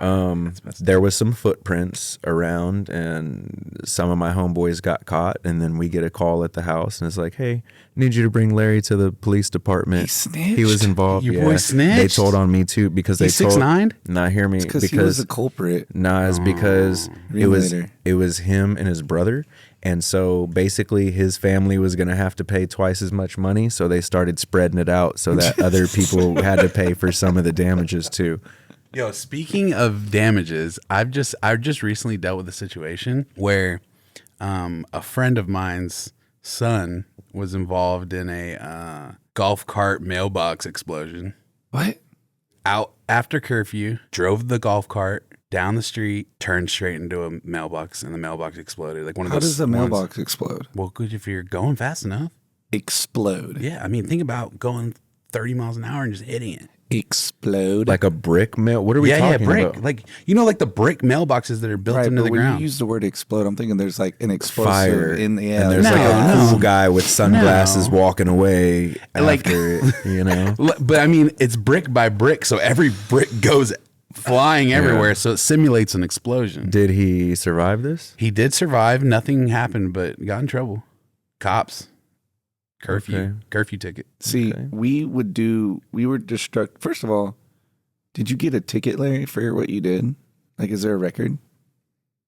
there was some footprints around and some of my homeboys got caught, and then we get a call at the house and it's like, hey, need you to bring Larry to the police department. He snitched? He was involved. Your boy They snitched? told on me too because He's they told 6'9"? Nah, hear me, Because he was the culprit. Nah, it's because Read later. it was him and his brother. And so basically his family was going to have to pay twice as much money. So they started spreading it out so that other people had to pay for some of the damages too. Yo, speaking of damages, I've just recently dealt with a situation where a friend of mine's son was involved in a golf cart mailbox explosion. What? Out after curfew, drove the golf cart down the street, turned straight into a mailbox, and the mailbox exploded. Like one of How those. does the ones- mailbox explode? Well, good if you're going fast enough. Explode. Yeah, I mean, think about going 30 miles an hour and just hitting it. Explode. Like a brick mail. What are we Yeah, talking brick. about? Like like the brick mailboxes that are built right, into but the when ground. you use the word explode, I'm thinking there's like an explosive Fire. in the And there's No, like a no. cool guy with sunglasses No. walking away Like- after it, you know? But I mean, it's brick by brick, so every brick goes flying everywhere, so it simulates an explosion. Did he survive this? He did survive. Nothing happened, but got in trouble. Cops. Curfew ticket. See, we were destruct. First of all, did you get a ticket, Larry, for what you did? Like, is there a record?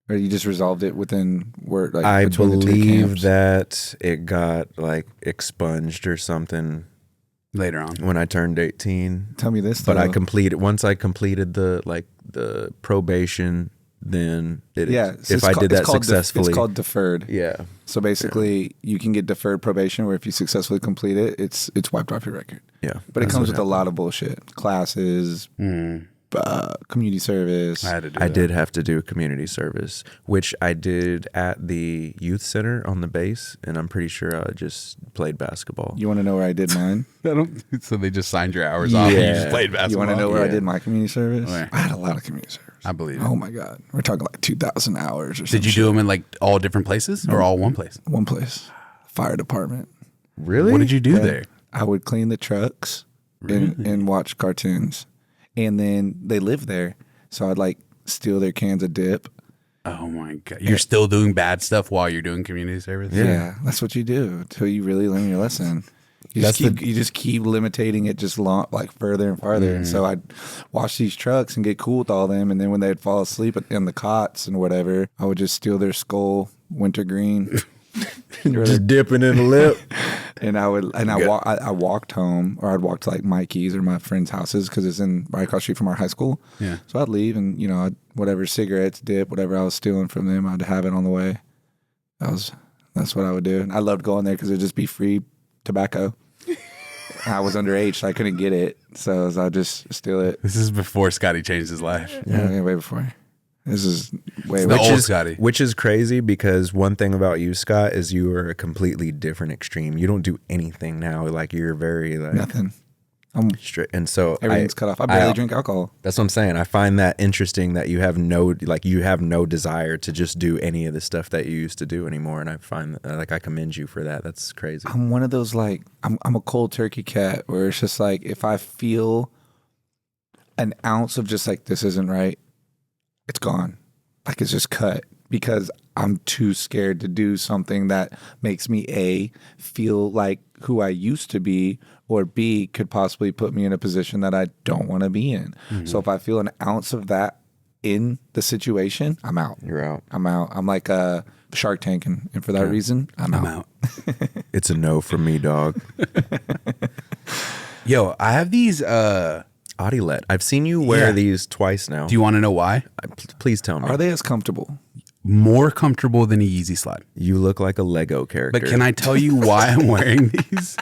Or you just resolved it within word? Like, I between the two believe camps? that it got like expunged or something Later on. when I turned 18. Tell me this, But though. once I completed the probation, then if I it's did that called successfully. it's called deferred. Yeah. So basically, you can get deferred probation where if you successfully complete it, it's wiped off your record. Yeah. But it that's comes what with a lot of bullshit. Classes, community service. I had to do I that. did have to do community service, which I did at the youth center on the base, and I'm pretty sure I just played basketball. You want to know where I did mine? So they just signed your hours off and you just Yeah. played You basketball. want to know where I Yeah. did my community service? Where? I had a lot of community service. I believe it. Oh my God. We're talking like 2,000 hours or something. Did you do them in like all different places or all one place? One place. Fire department. Really? What did you do there? I would clean the trucks and watch cartoons. And then they lived there. So I'd like steal their cans of dip. Oh my God. You're still doing bad stuff while you're doing community service? Yeah, that's what you do until you really learn your lesson. You just keep limiting it just like further and farther. And so I'd wash these trucks and get cool with all them. And then when they'd fall asleep in the cots and whatever, I would just steal their skull, wintergreen. Just dipping in the lip. And I walked home, or I'd walk to like Mikey's or my friends' houses because it's right across the street from our high school. Yeah. So I'd leave and whatever cigarettes, dip, whatever I was stealing from them, I'd have it on the way. That's what I would do. And I loved going there because it'd just be free tobacco. I was underage, so I couldn't get it. So I'd just steal it. This is before Scotty changed his life. Yeah, way before. This is way The before. old Scotty. Which is crazy because one thing about you, Scott, is you are a completely different extreme. You don't do anything now. Like you're very like Nothing. straight, and so Everything's cut off. I barely drink alcohol. That's what I'm saying. I find that interesting that you have no desire to just do any of the stuff that you used to do anymore. And I find that, I commend you for that. That's crazy. I'm one of those like I'm a cold turkey cat where it's just like if I feel an ounce of just like this isn't right, it's gone. Like it's just cut because I'm too scared to do something that makes me A, feel like who I used to be, or B, could possibly put me in a position that I don't want to be in. Mm-hmm. So if I feel an ounce of that in the situation, I'm out. You're out. I'm out. I'm like a Shark Tank, and for that reason, I'm out. It's a no from me, dog. Yo, I have these. Adilette. I've seen you wear these twice now. Do you want to know why? Please tell me. Are they as comfortable? More comfortable than a Yeezy slide. You look like a Lego character. But can I tell you why I'm wearing these?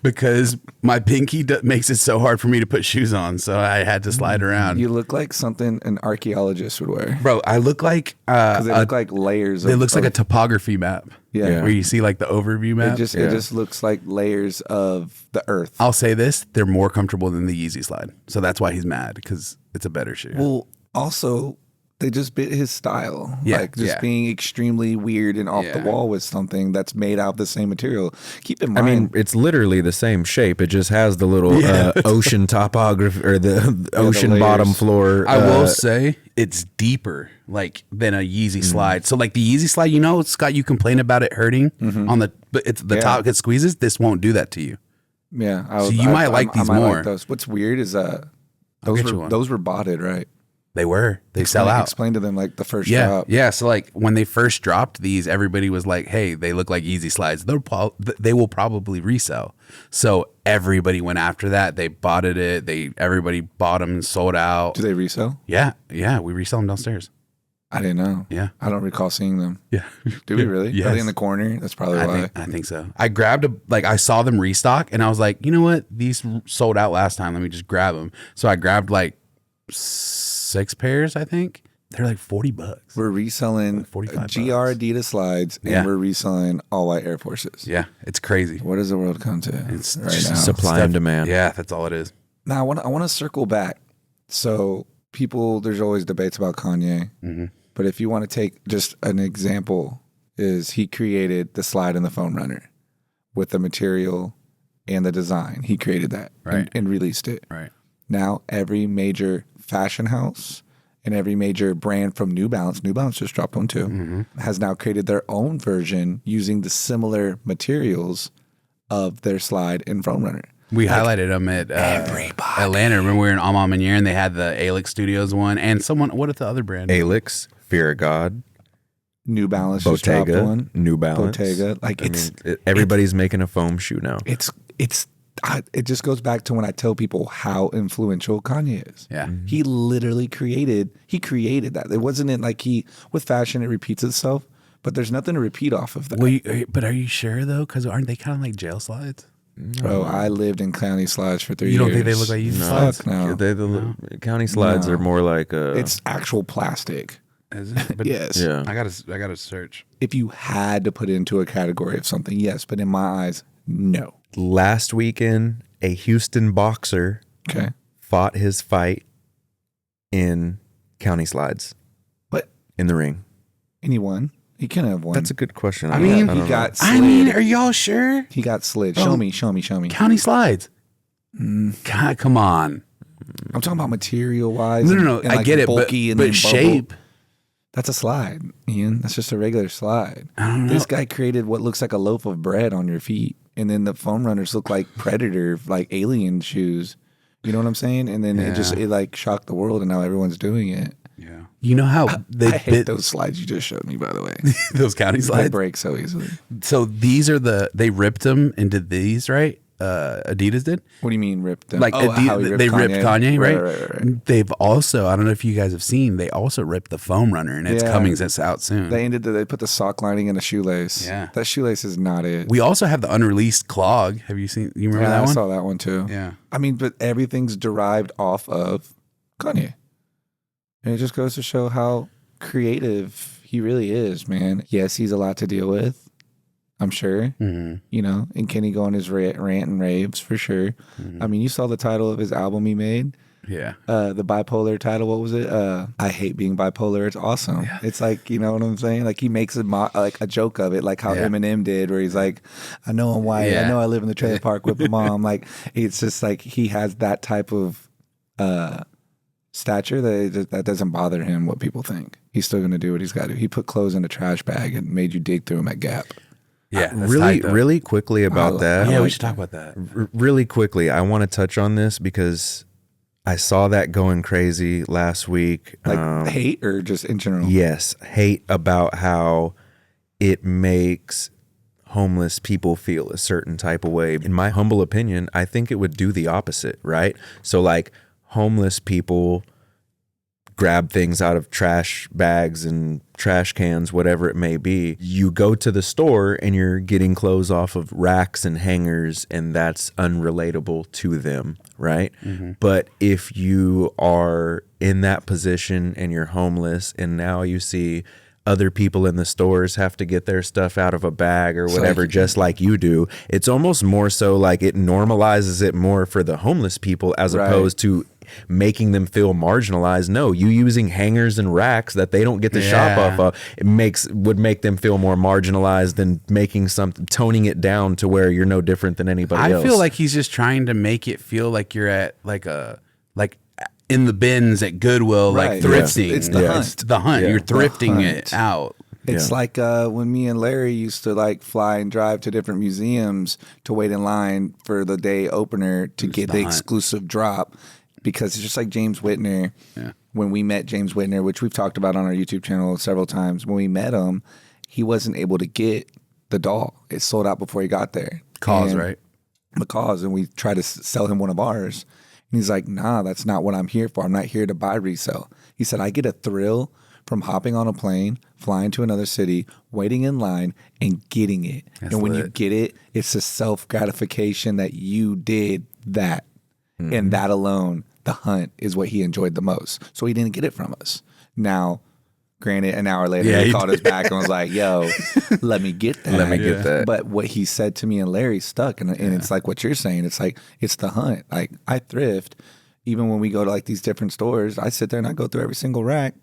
Because my pinky makes it so hard for me to put shoes on, so I had to slide around. You look like something an archaeologist would wear. Bro, I look like Because they look like layers. it looks like a topography map. Yeah. Where you see like the overview map. It just looks like layers of the earth. I'll say this, they're more comfortable than the Yeezy slide. So that's why he's mad, because it's a better shoe. Well, also, they just bit his style. Yeah, Like just yeah. being extremely weird and off the Yeah. wall with something that's made out of the same material. Keep in I mind. mean, it's literally the same shape. It just has the little ocean topography or the ocean layers. bottom floor. I will say it's deeper like than a Yeezy slide. So like the Yeezy slide, Scott, you complain about it hurting on the but it's the top gets squeezes. This won't do that to you. yeah. So you might like these I might more. like those. What's weird is get you one. those were botted, right? They sell out. Explain to them like the first Yeah, drop. yeah. So like when they first dropped these, everybody was like, "Hey, they look like Yeezy slides. They will probably resell." So everybody went after that. They botted it. Everybody bought them and sold out. Do they resell? Yeah, we resell them downstairs. I didn't know. Yeah. I don't recall seeing them. Yeah, Do we really? Yes. Are they in the corner? That's probably why. I think so. I grabbed I saw them restock, and I was like, you know what? These sold out last time. Let me just grab them. So I grabbed like 6 pairs. I think they're like $40. We're reselling $45 GR Adidas slides, and we're reselling all white Air Forces. Yeah, it's crazy. What does the world come to It's right just now? supply and demand. Yeah, that's all it is. Now I want to circle back. So there's always debates about Kanye, but if you want to take just an example, is he created the slide and the foam runner with the material and the design. He created that and released it. Right. Now every major fashion house and every major brand from New Balance just dropped one too, has now created their own version using the similar materials of their slide in Foam Runner. We highlighted them at Atlanta. Remember we were in Alma Manier and they had the Alix Studios one and someone. What is the other brand? Alix, Fear of God, New Balance just dropped one. New Balance, Bottega. Like everybody's making a foam shoe now. It just goes back to when I tell people how influential Kanye is. Yeah. He literally created that. It wasn't like with fashion, it repeats itself, but there's nothing to repeat off of that. Well, but are you sure though? Because aren't they kind of like jail slides? Bro, I lived in county slides for 3 years. You don't think they look like Yeezy slides? Fuck no. The county slides are more like it's actual plastic. Is it? But Yes. Yeah. I gotta search. If you had to put it into a category of something, yes, but in my eyes, no. Last weekend, a Houston boxer Okay. fought his fight in county slides But in the ring. anyone, he can have one. That's a good question. I mean, he don't got slid. I mean, are y'all sure? He got slid. Show me. County slides. God, come on. I'm talking about material wise. No. and I get it, bulky and but then shape. bubble. That's a slide, Ian. That's just a regular slide. I don't know. This guy created what looks like a loaf of bread on your feet. And then the foam runners look like Predator, like alien shoes. You know what I'm saying? And then it like shocked the world and now everyone's doing it. Yeah. You know how they I hate those slides you just showed me, by the way. those county They slides? break so easily. So these are they ripped them into these, right? Adidas did. What do you mean ripped them? Like how he they ripped Kanye, right? Right. They've also, I don't know if you guys have seen, they also ripped the foam runner and it's coming out soon. They put the sock lining in a shoelace. Yeah. That shoelace is not it. We also have the unreleased clog. Have you seen? You remember that one? I saw that one too. Yeah. I mean, but everything's derived off of Kanye. And it just goes to show how creative he really is, man. Yes, he's a lot to deal with. I'm sure, you know, and can he go on his rant and raves for sure? I mean, you saw the title of his album he made. Yeah. The bipolar title, what was it? I hate being bipolar. It's awesome. Yeah. It's like, you know what I'm saying? Like he makes like a joke of it, like how Eminem did, where he's like, I know I'm white. Yeah. I know I live in the trailer park with my mom. Like it's just like he has that type of stature that doesn't bother him what people think. He's still going to do what he's got to do. He put clothes in a trash bag and made you dig through them at Gap. Yeah. Really quickly about that. Yeah, we should talk about that. Really quickly, I want to touch on this because I saw that going crazy last week. Like hate or just in general? Yes, hate about how it makes homeless people feel a certain type of way. In my humble opinion, I think it would do the opposite, right? So like homeless people grab things out of trash bags and trash cans, whatever it may be. You go to the store and you're getting clothes off of racks and hangers, and that's unrelatable to them, right? But if you are in that position and you're homeless and now you see other people in the stores have to get their stuff out of a bag or whatever, just like you do, it's almost more so like it normalizes it more for the homeless people as opposed to making them feel marginalized. No, you using hangers and racks that they don't get to shop off of, would make them feel more marginalized than making something, toning it down to where you're no different than anybody else. I feel like he's just trying to make it feel like you're at like in the bins at Goodwill, like thrifting. It's the hunt. It's the hunt. Yeah. You're thrifting The it out. It's like when me and Larry used to like fly and drive to different museums to wait in line for the day opener to get the exclusive drop. Because it's just like James Whitner. Yeah. When we met James Whitner, which we've talked about on our YouTube channel several times, when we met him, he wasn't able to get the doll. It sold out before he got there. Right? Because, and we tried to sell him one of ours. And he's like, nah, that's not what I'm here for. I'm not here to buy resale. He said, I get a thrill from hopping on a plane, flying to another city, waiting in line, and getting it. And when you get it, it's a self-gratification that you did that. And that alone, the hunt, is what he enjoyed the most. So he didn't get it from us. Now, granted, an hour later, he called us back and was like, yo, let me get that. Let me get that. But what he said to me and Larry stuck. And it's like what you're saying. It's like, it's the hunt. Like, I thrift. Even when we go to like these different stores, I sit there and I go through every single rack,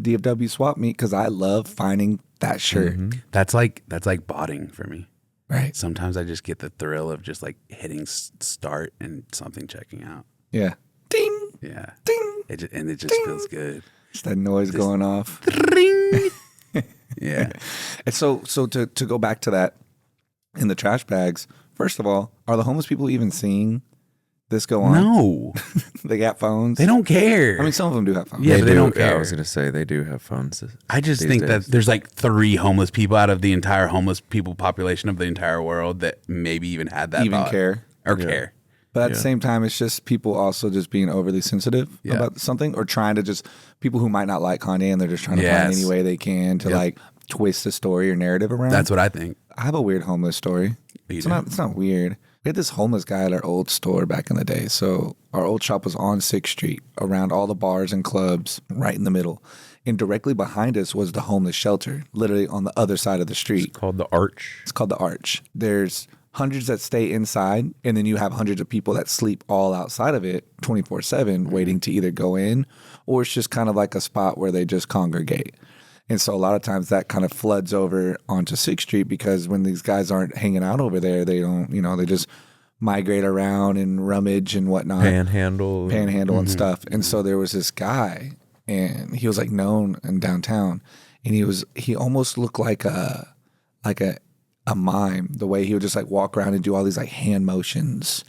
DFW swap meet, because I love finding that shirt. That's like botting for me. Right. Sometimes I just get the thrill of just like hitting start and something checking out. Yeah. Ding. Yeah. Ding. It just Ding. feels good. It's that noise going off. Yeah. And so to go back to that, in the trash bags, First of all, are the homeless people even seeing this go on? No. They got phones. They don't care. I mean, some of them do have phones. Yeah, but they don't Yeah, I care. was gonna say they do have phones. I just these think days. that there's like 3 homeless people out of the entire homeless people population of the entire world that maybe even had that Even thought. care. Or care. But at the same time, it's just people also just being overly sensitive about something, or trying to just people who might not like Kanye and they're just trying to find any way they can to like twist the story or narrative around. That's what I think. I have a weird homeless story. You It's do? not weird. We had this homeless guy at our old store back in the day. So our old shop was on 6th Street, around all the bars and clubs, right in the middle. And directly behind us was the homeless shelter, literally on the other side of the street. Called the Arch. It's called the Arch. There's hundreds that stay inside, and then you have hundreds of people that sleep all outside of it 24/7, waiting to either go in, or it's just kind of like a spot where they just congregate. And so a lot of times that kind of floods over onto 6th Street, because when these guys aren't hanging out over there, they don't, they just migrate around and rummage and whatnot. Panhandle. And stuff. And so there was this guy, and he was like known in downtown, and he almost looked like a mime, the way he would just like walk around and do all these like hand motions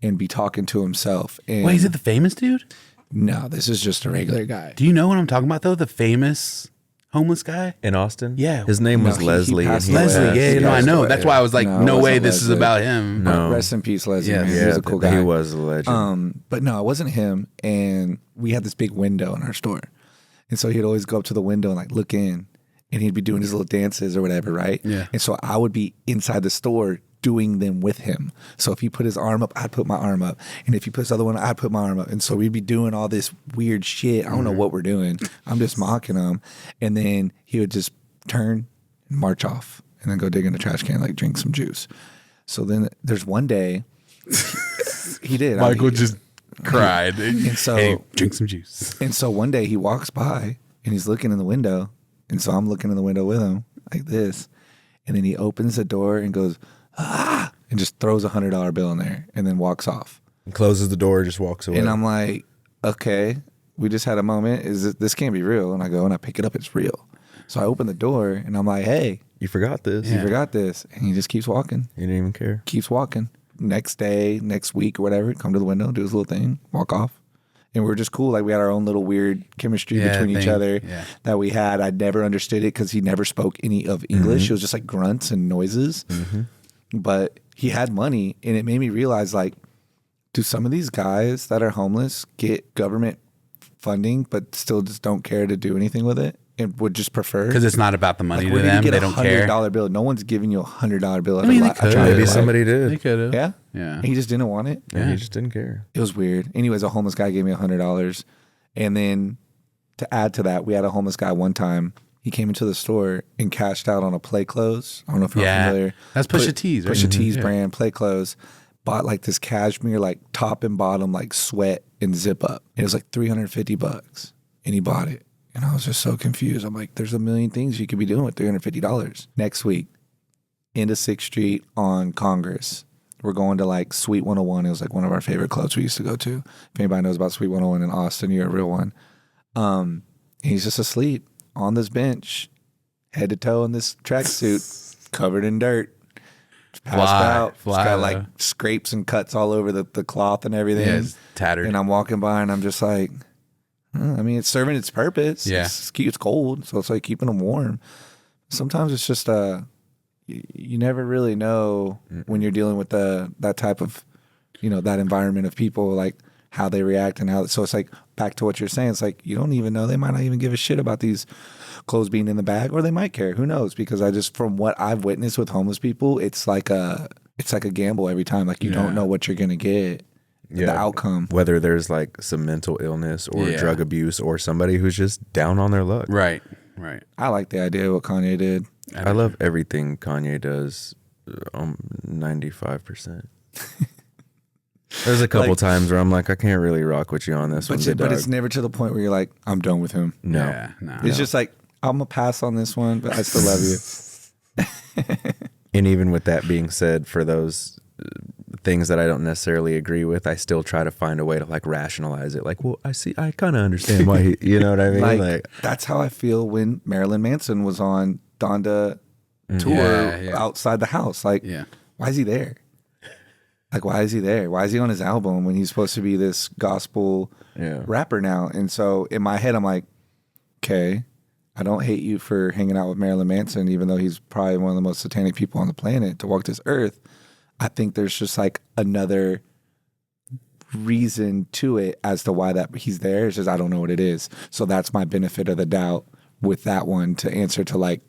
and be talking to himself. And Wait, is it the famous dude? no, this is just a regular guy. Do you know what I'm talking about though? The famous homeless guy? In Austin? Yeah. His name was he Leslie. passed and he away. Leslie, passed. yeah, he no, I passed know. away. That's why I was like, No, it no way wasn't this is Leslie. about him. No. Rest in peace, Leslie. Yeah, man. He Yeah, was a cool guy. he was a legend. But no, it wasn't him. And we had this big window in our store. And so he'd always go up to the window and like look in, and he'd be doing his little dances or whatever, right? Yeah. And so I would be inside the store doing them with him. So if he put his arm up, I'd put my arm up. And if he puts the other one, I'd put my arm up. And so we'd be doing all this weird shit. I don't know what we're doing. I'm just mocking him. And then he would just turn and march off and then go dig in the trash can, like drink some juice. So then there's one day he did. Michael just cried. And so- hey, drink some juice. And so one day he walks by and he's looking in the window. And so I'm looking in the window with him like this. And then he opens the door and goes, ah, and just throws $100 bill in there and then walks off. And closes the door, just walks away. And I'm like, okay, we just had a moment. This can't be real? And I go and I pick it up. It's real. So I open the door and I'm like, hey, you forgot this. you forgot this. And he just keeps walking, You didn't even care. keeps walking. Next day, next week or whatever, come to the window, do his little thing, walk off. And we're just cool. Like we had our own little weird chemistry between each other that we had. I'd never understood it because he never spoke any of English. It was just like grunts and noises. But he had money, and it made me realize, like, do some of these guys that are homeless get government funding but still just don't care to do anything with it and would just prefer? Because it's not about the money Like, to where did you them. get They don't care. $100 bill? No one's giving you $100 bill. I mean, they could. Maybe somebody did. They could have. Yeah? Yeah. And he just didn't want it? Yeah, he just didn't care. It was weird. Anyways, a homeless guy gave me $100. And then to add to that, we had a homeless guy one time. He came into the store and cashed out on a play clothes. I don't know if you're familiar. That's Pusha T's, right? Pusha T's Yeah. brand, play clothes. Bought like this cashmere, like top and bottom, like sweat and zip up. It was like $350. And he bought it. And I was just so confused. I'm like, there's a million things you could be doing with $350. Next week, into 6th Street on Congress. We're going to like Sweet 101. It was like one of our favorite clubs we used to go to. If anybody knows about Sweet 101 in Austin, you're a real one. He's just asleep on this bench, head to toe in this tracksuit, covered in dirt. Just passed out. Just got like scrapes and cuts all over the cloth and everything. Yeah, it's tattered. And I'm walking by and I'm just like, I mean, it's serving its purpose. Yeah. It's cold, so it's like keeping them warm. Sometimes it's just you never really know when you're dealing with that type of, that environment of people, like how they react and how. So it's like back to what you're saying. It's like you don't even know. They might not even give a shit about these clothes being in the bag, or they might care. Who knows? Because from what I've witnessed with homeless people, it's like a gamble every time. Like you don't know what you're gonna get. The outcome. Whether there's like some mental illness or drug abuse or somebody who's just down on their luck. Right. I like the idea of what Kanye did. I love everything Kanye does 95%. There's a couple times where I'm like, I can't really rock with you on this one. But it's never to the point where you're like, I'm done with him. No. Yeah, no. It's just like, I'm going to pass on this one, but I still love you. And even with that being said, for those things that I don't necessarily agree with, I still try to find a way to like rationalize it. Like, well, I kind of understand why he, you know what I mean? Like, that's how I feel when Marilyn Manson was on Donda tour outside the house. Like, why is he there? Like, why is he there? Why is he on his album when he's supposed to be this gospel rapper now? And so in my head, I'm like, okay, I don't hate you for hanging out with Marilyn Manson, even though he's probably one of the most satanic people on the planet to walk this earth. I think there's just like another reason to it as to why that he's there. It's just I don't know what it is. So that's my benefit of the doubt with that one to answer to like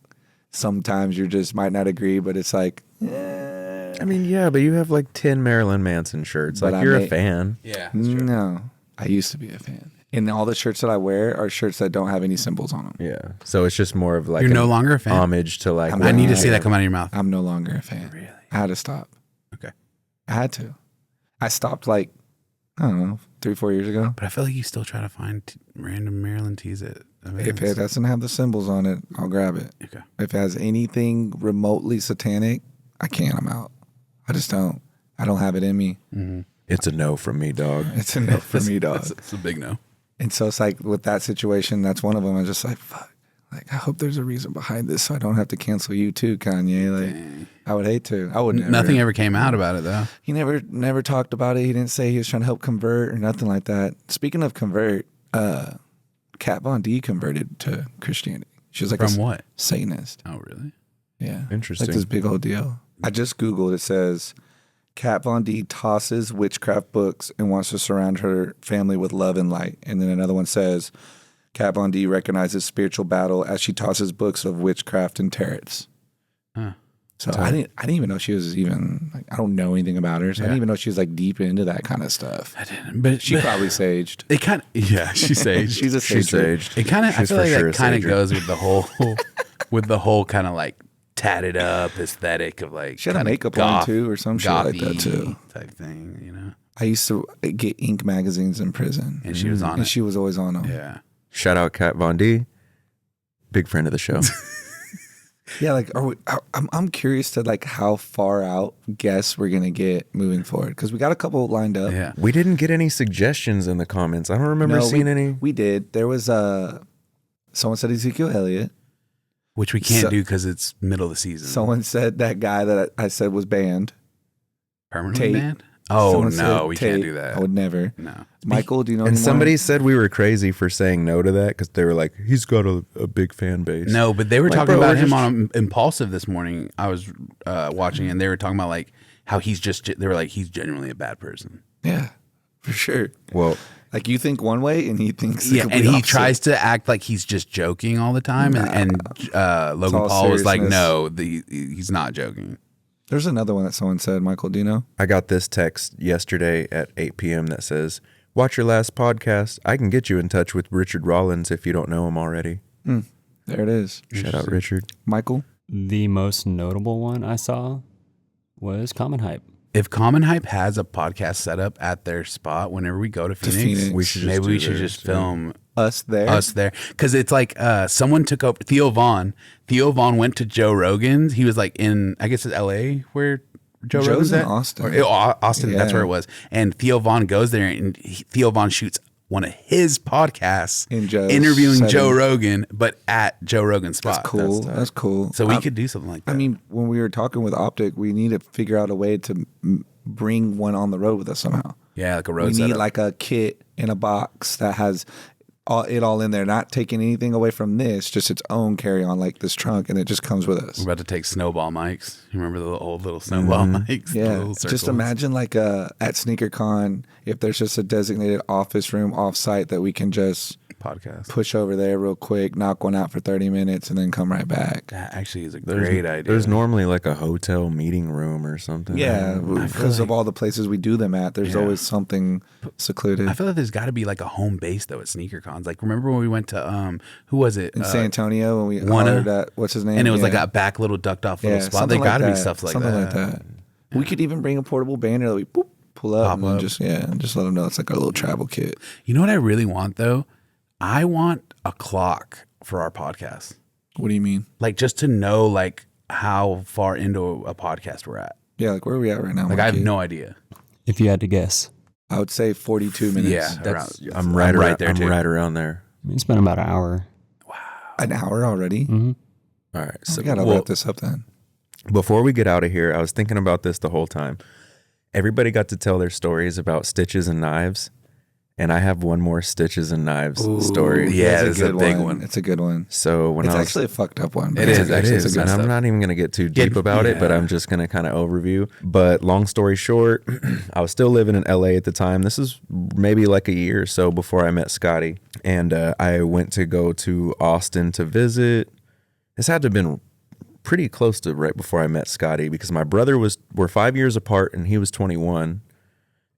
sometimes you just might not agree, but it's like, I mean, yeah, but you have like 10 Marilyn Manson shirts. But Like you're a fan. Yeah, that's true. no, I used to be a fan. And all the shirts that I wear are shirts that don't have any symbols on them. Yeah. So it's just more of like You're no longer a fan? homage to like. I'm I need to see that come out of your mouth. I'm no longer a fan. Really? I had to stop. Okay. I had to. I stopped like, I don't know, 3-4 years ago. But I feel like you still try to find random Maryland tees at If it doesn't have the symbols on it, I'll grab it. Okay. If it has anything remotely satanic, I can't. I'm out. I just don't. I don't have it in me. Mm-hmm. It's a no from me, dog. It's a no for me, dog. It's a big no. And so it's like with that situation, that's one of them. I'm just like, fuck. Like, I hope there's a reason behind this so I don't have to cancel you too, Kanye. Like, Dang. I would hate to. I would never. Nothing ever came out about it though. He never talked about it. He didn't say he was trying to help convert or nothing like that. Speaking of convert, Kat Von D converted to Christianity. She was like From what? Satanist. Oh, really? Yeah. Interesting. Like this big old deal. I just Googled, it says, Kat Von D tosses witchcraft books and wants to surround her family with love and light. And then another one says, Kat Von D recognizes spiritual battle as she tosses books of witchcraft and tarots. Huh. So I didn't even know she was even, like, I don't know anything about her. So I didn't even know she was like deep into that kind of stuff. I didn't, but She probably saged. It kind of, yeah, she saged. She's a She's sager. saged. It kind of, I She's feel for like sure that a kind of sager. goes with the whole kind of like tatted up aesthetic of like. She had a kinda makeup on too or some shit like that gothy too. type thing, you know. I used to get Ink magazines in prison. And she was on And it. she was always on them. Yeah. Shout out Kat Von D. Big friend of the show. Yeah, like I'm curious to like how far out guests we're gonna get moving forward because we got a couple lined up. Yeah. We didn't get any suggestions in the comments. I don't remember seeing any. We did. There was someone said Ezekiel Elliott. Which we can't do because it's middle of the season. Someone said that guy that I said was banned. Permanently Tate. banned? Oh, Someone no, said we Tate. can't do that. I would never. No. Michael, do you know And anyone? somebody said we were crazy for saying no to that because they were like, he's got a big fan base. No, but they were Like, talking bro, about we're him just- on Impulsive this morning. I was watching, and they were talking about like how he's just. They were like he's genuinely a bad person. Yeah, for sure. Well, Like you think one way and he thinks the Yeah, complete and he opposite. tries to act like he's just joking all the time, and Logan all Paul was like, seriousness. "No, he's not joking." There's another one that someone said, Michael, do you know? I got this text yesterday at 8 p.m. that says, watch your last podcast. I can get you in touch with Richard Rollins if you don't know him already. There it is. Shout out, Richard. Michael? The most notable one I saw was Common Hype. If Common Hype has a podcast set up at their spot, whenever we go to Phoenix, Phoenix. We should just maybe do we should theirs, just film Us there? us there, because it's like someone took over. Theo Vaughn went to Joe Rogan's. He was like in, I guess it's L.A. where Joe Joe's Rogan's in at. Austin. Or, Austin, that's Yeah. where it was. And Theo Vaughn goes there, and Theo Vaughn shoots one of his podcasts In Joe's interviewing setting. Joe Rogan, but at Joe Rogan's spot. That's cool. That's cool. So we could do something like that. I mean, when we were talking with OpTic, we need to figure out a way to bring one on the road with us somehow. yeah, like a road We need setup. like a kit in a box that has it all in there, not taking anything away from this, just its own carry-on, like this trunk, and it just comes with us. We're about to take snowball mics. You remember the old little snowball mics? The Yeah, little just circles? imagine like at SneakerCon, if there's just a designated office room off-site that we can just podcast. push over there real quick, knock one out for 30 minutes, and then come right back. That actually is a There's, great idea. There's normally like a hotel meeting room or something. Yeah, feel because of like- all the places we do them at, there's Yeah. always something secluded. I feel like there's got to be like a home base though at sneaker cons. Like remember when we went to who was it in San Antonio when we Wanna- hollered at what's his name, and it was like Yeah. that back little ducked off little spot. something There got to like be that. stuff like something that. like that. We could even bring a portable banner that we pull up Pop and then up. just let them know it's like our little travel kit. You know what I really want though? I want a clock for our podcast. What do you mean? Like just to know like how far into a podcast we're at. Yeah, like where are we at right now? Like I have Mikey? no idea. If you had to guess, I would say 42 minutes. Yeah, That's, around- I'm right, I'm right around, there, I'm too. right around there. I mean, it's been about an hour. An hour already. Mm-hmm. All right. So So we gotta well, wrap this up then. before we get out of here, I was thinking about this the whole time. everybody got to tell their stories about stitches and knives. And I have one more stitches and knives story. Yeah, That's it's a big one. It's a good one. So when It's I was, actually a fucked up one. It is. It's actually It is. some good and I'm stuff. not even going to get too deep about it, but I'm just going to kind of overview. But long story short, I was still living in LA at the time. This is maybe like a year or so before I met Scotty. And I went to go to Austin to visit. This had to have been pretty close to right before I met Scotty because my brother we're 5 years apart and he was 21.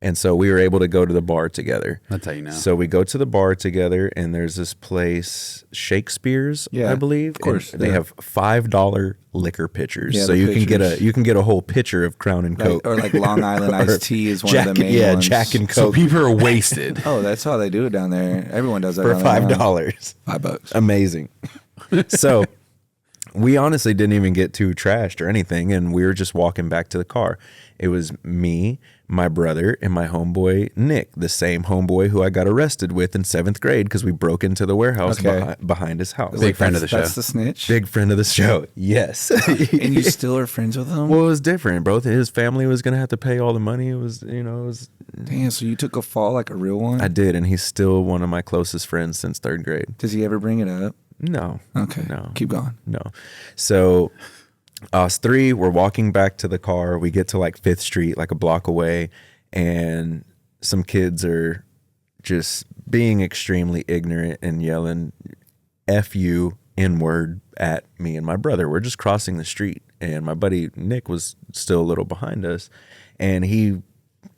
And so we were able to go to the bar together. That's how you know. So we go to the bar together, and there's this place, Shakespeare's, I beve. Of course, And they have $5 liquor pitchers, Yeah, so the you pitchers. can get a whole pitcher of Crown and Coke, Or like Long Island iced tea is one of the main ones. Jack and So Coke people are wasted. Oh, that's how they do it down there. Everyone does that for down there. $5. $5. Amazing. So we honestly didn't even get too trashed or anything, and we were just walking back to the car. It was me, my brother, and my homeboy Nick, the same homeboy who I got arrested with in 7th grade because we broke into the warehouse behind his house. Big friend of the show. That's the snitch. Big friend of the show. Yes. And you still are friends with him? Well, it was different, bro. His family was going to have to pay all the money. It was. Damn, so you took a fall like a real one? I did, and he's still one of my closest friends since 3rd grade. Does he ever bring it up? No. Okay. No. Keep going. No. So us three, we're walking back to the car. We get to like 5th Street, like a block away, and some kids are just being extremely ignorant and yelling F you, N-word at me and my brother. We're just crossing the street, and my buddy Nick was still a little behind us, and he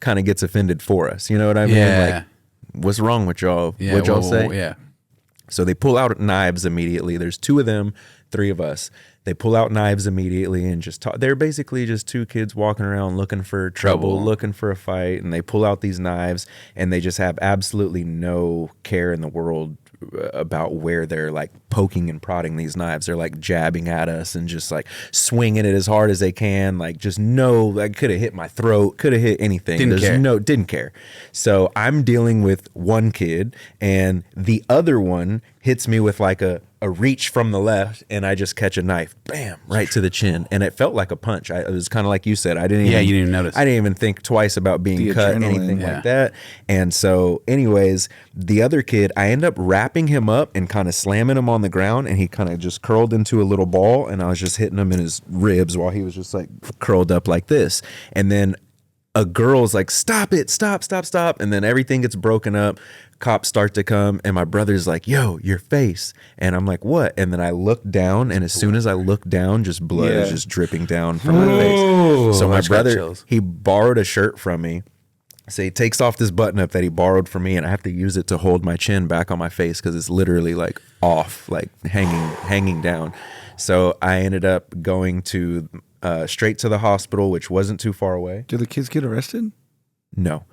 kind of gets offended for us. You know what I mean? Yeah. Like, what's wrong with y'all? Yeah, What'd y'all say? Yeah. So they pull out knives immediately. There's 2 of them, 3 of us. They pull out knives immediately and just talk. They're basically just 2 kids walking around looking for trouble, looking for a fight. And they pull out these knives and they just have absolutely no care in the world about where they're like poking and prodding these knives. They're like jabbing at us and just like swinging it as hard as they can. Like just like could have hit my throat, could have hit anything. Didn't care. So I'm dealing with one kid and the other one hits me with like a reach from the left and I just catch a knife, bam, right to the chin. And it felt like a punch. It was kind of like you said. You didn't even notice. I didn't even think twice about being cut, anything like that. And so anyways, the other kid, I end up wrapping him up and kind of slamming him on the ground, and he kind of just curled into a little ball, and I was just hitting him in his ribs while he was just like curled up like this. And then a girl's like, stop it, stop. And then everything gets broken up. Cops start to come, and my brother's like, yo, your face. And I'm like, what? And then I look down, and as soon as I look down, just blood is just dripping down from my face. So my brother, he borrowed a shirt from me. So he takes off this button up that he borrowed from me, and I have to use it to hold my chin back on my face because it's literally like off, like hanging down. So I ended up going to straight to the hospital, which wasn't too far away. Did the kids get arrested? No.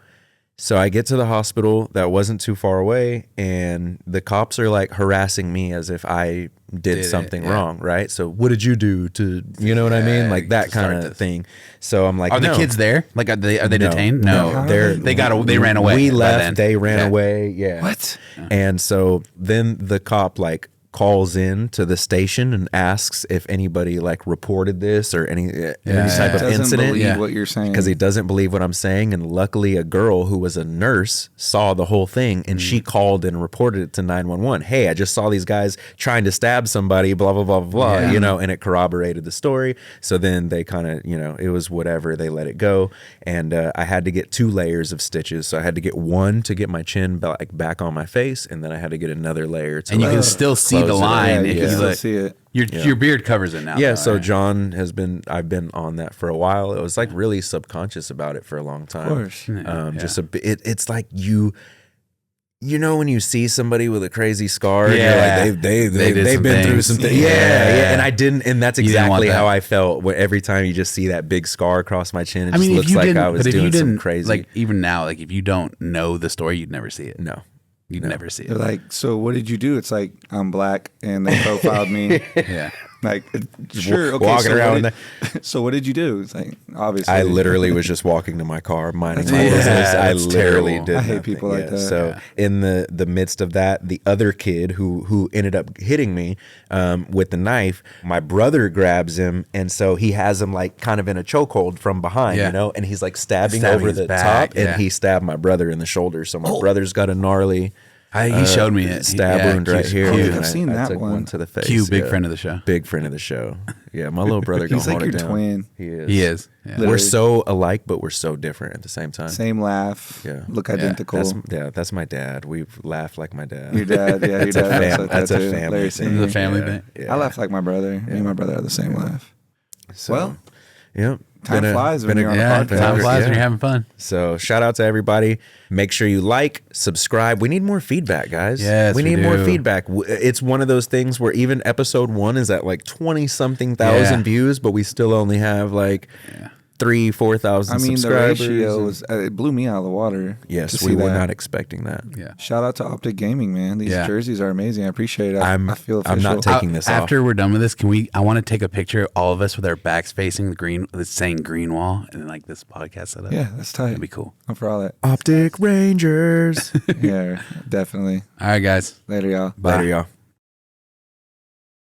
So I get to the hospital that wasn't too far away, and the cops are like harassing me as if I did something wrong, right? So what did you do to, you know what I mean? Like that kind of thing. So I'm like, are the kids there? Like, are they detained? No. They ran away. We left, they ran away. Yeah. What? And so then the cop like calls in to the station and asks if anybody like reported this or any type of incident. Believe what you're saying, because he doesn't believe what I'm saying. And luckily a girl who was a nurse saw the whole thing, and she called and reported it to 911. Hey, I just saw these guys trying to stab somebody, blah blah blah blah, you know, and it corroborated the story. So then they kind of, you know, it was whatever, they let it go. And I had to get 2 layers of stitches. So I had to get one to get my chin back on my face, and then I had to get another layer to, and you can still see the line if you look. See it. Your beard covers it now. Yeah, though, so right? John I've been on that for a while. It was like really subconscious about it for a long time. Of course. Just it's like you know when you see somebody with a crazy scar, and you're like they've been through some things. Yeah. And I didn't, and that's exactly how I felt every time you just see that big scar across my chin. It just looks like I was doing some crazy. Like even now, like if you don't know the story, you'd never see it. No. You'd never see it. They're like, so what did you do? It's like, I'm black and they profiled me. Yeah. Like, sure, okay. walking so around. So what did you do? It's like, obviously, I literally was just walking to my car, minding my Yeah, business. I that's literally terrible. did. I hate nothing. people like that. So in the midst of that, the other kid who ended up hitting me with the knife, my brother grabs him, and so he has him like kind of in a chokehold from behind, Yeah. you know, and he's like stabbing Stabbing over his the back, top, yeah. and he stabbed my brother in the shoulder. So my brother's got a gnarly. He showed me it. Stab wound right Q's- here. I don't think Q, I've seen I that took one. to the face. Q, big yeah. friend of the show. Big friend of the show. Yeah, my little brother. He's gonna like hold your it down. twin. He is. He is. Yeah. Literally. We're so alike, but we're so different at the same time. Same laugh. Yeah. Look identical. That's my dad. We laugh like my dad. Your dad, yeah, your dad. looks like That's that a too. family Larry thing. Senior. It's a family Yeah, thing. yeah. I laugh like my brother. Me and my brother have the same laugh. So, Well, yeah. time flies when you're on a Yeah, podcast. time flies Yeah. when you're having fun. So shout out to everybody. Make sure you like, subscribe. We need more feedback, guys. Yes, we we need more do. feedback. It's one of those things where even episode 1 is at like 20-something thousand Yeah. views, but we still only have like 3,000-4,000 I mean, the subscribers. ratio was it blew me out of the water. Yes, to we see were that. not expecting that. Yeah. Shout out to OpTic Gaming, man. These Yeah. jerseys are amazing. I appreciate it. I feel official. I'm not taking this off. After we're done with this, I want to take a picture of all of us with our backs facing the green, saying green wall, and then like this podcast setup. Yeah, that's tight. That'd be cool. I'm for all that. OpTic Rangers. Yeah, definitely. All right, guys. Later, y'all. Bye. Later, y'all.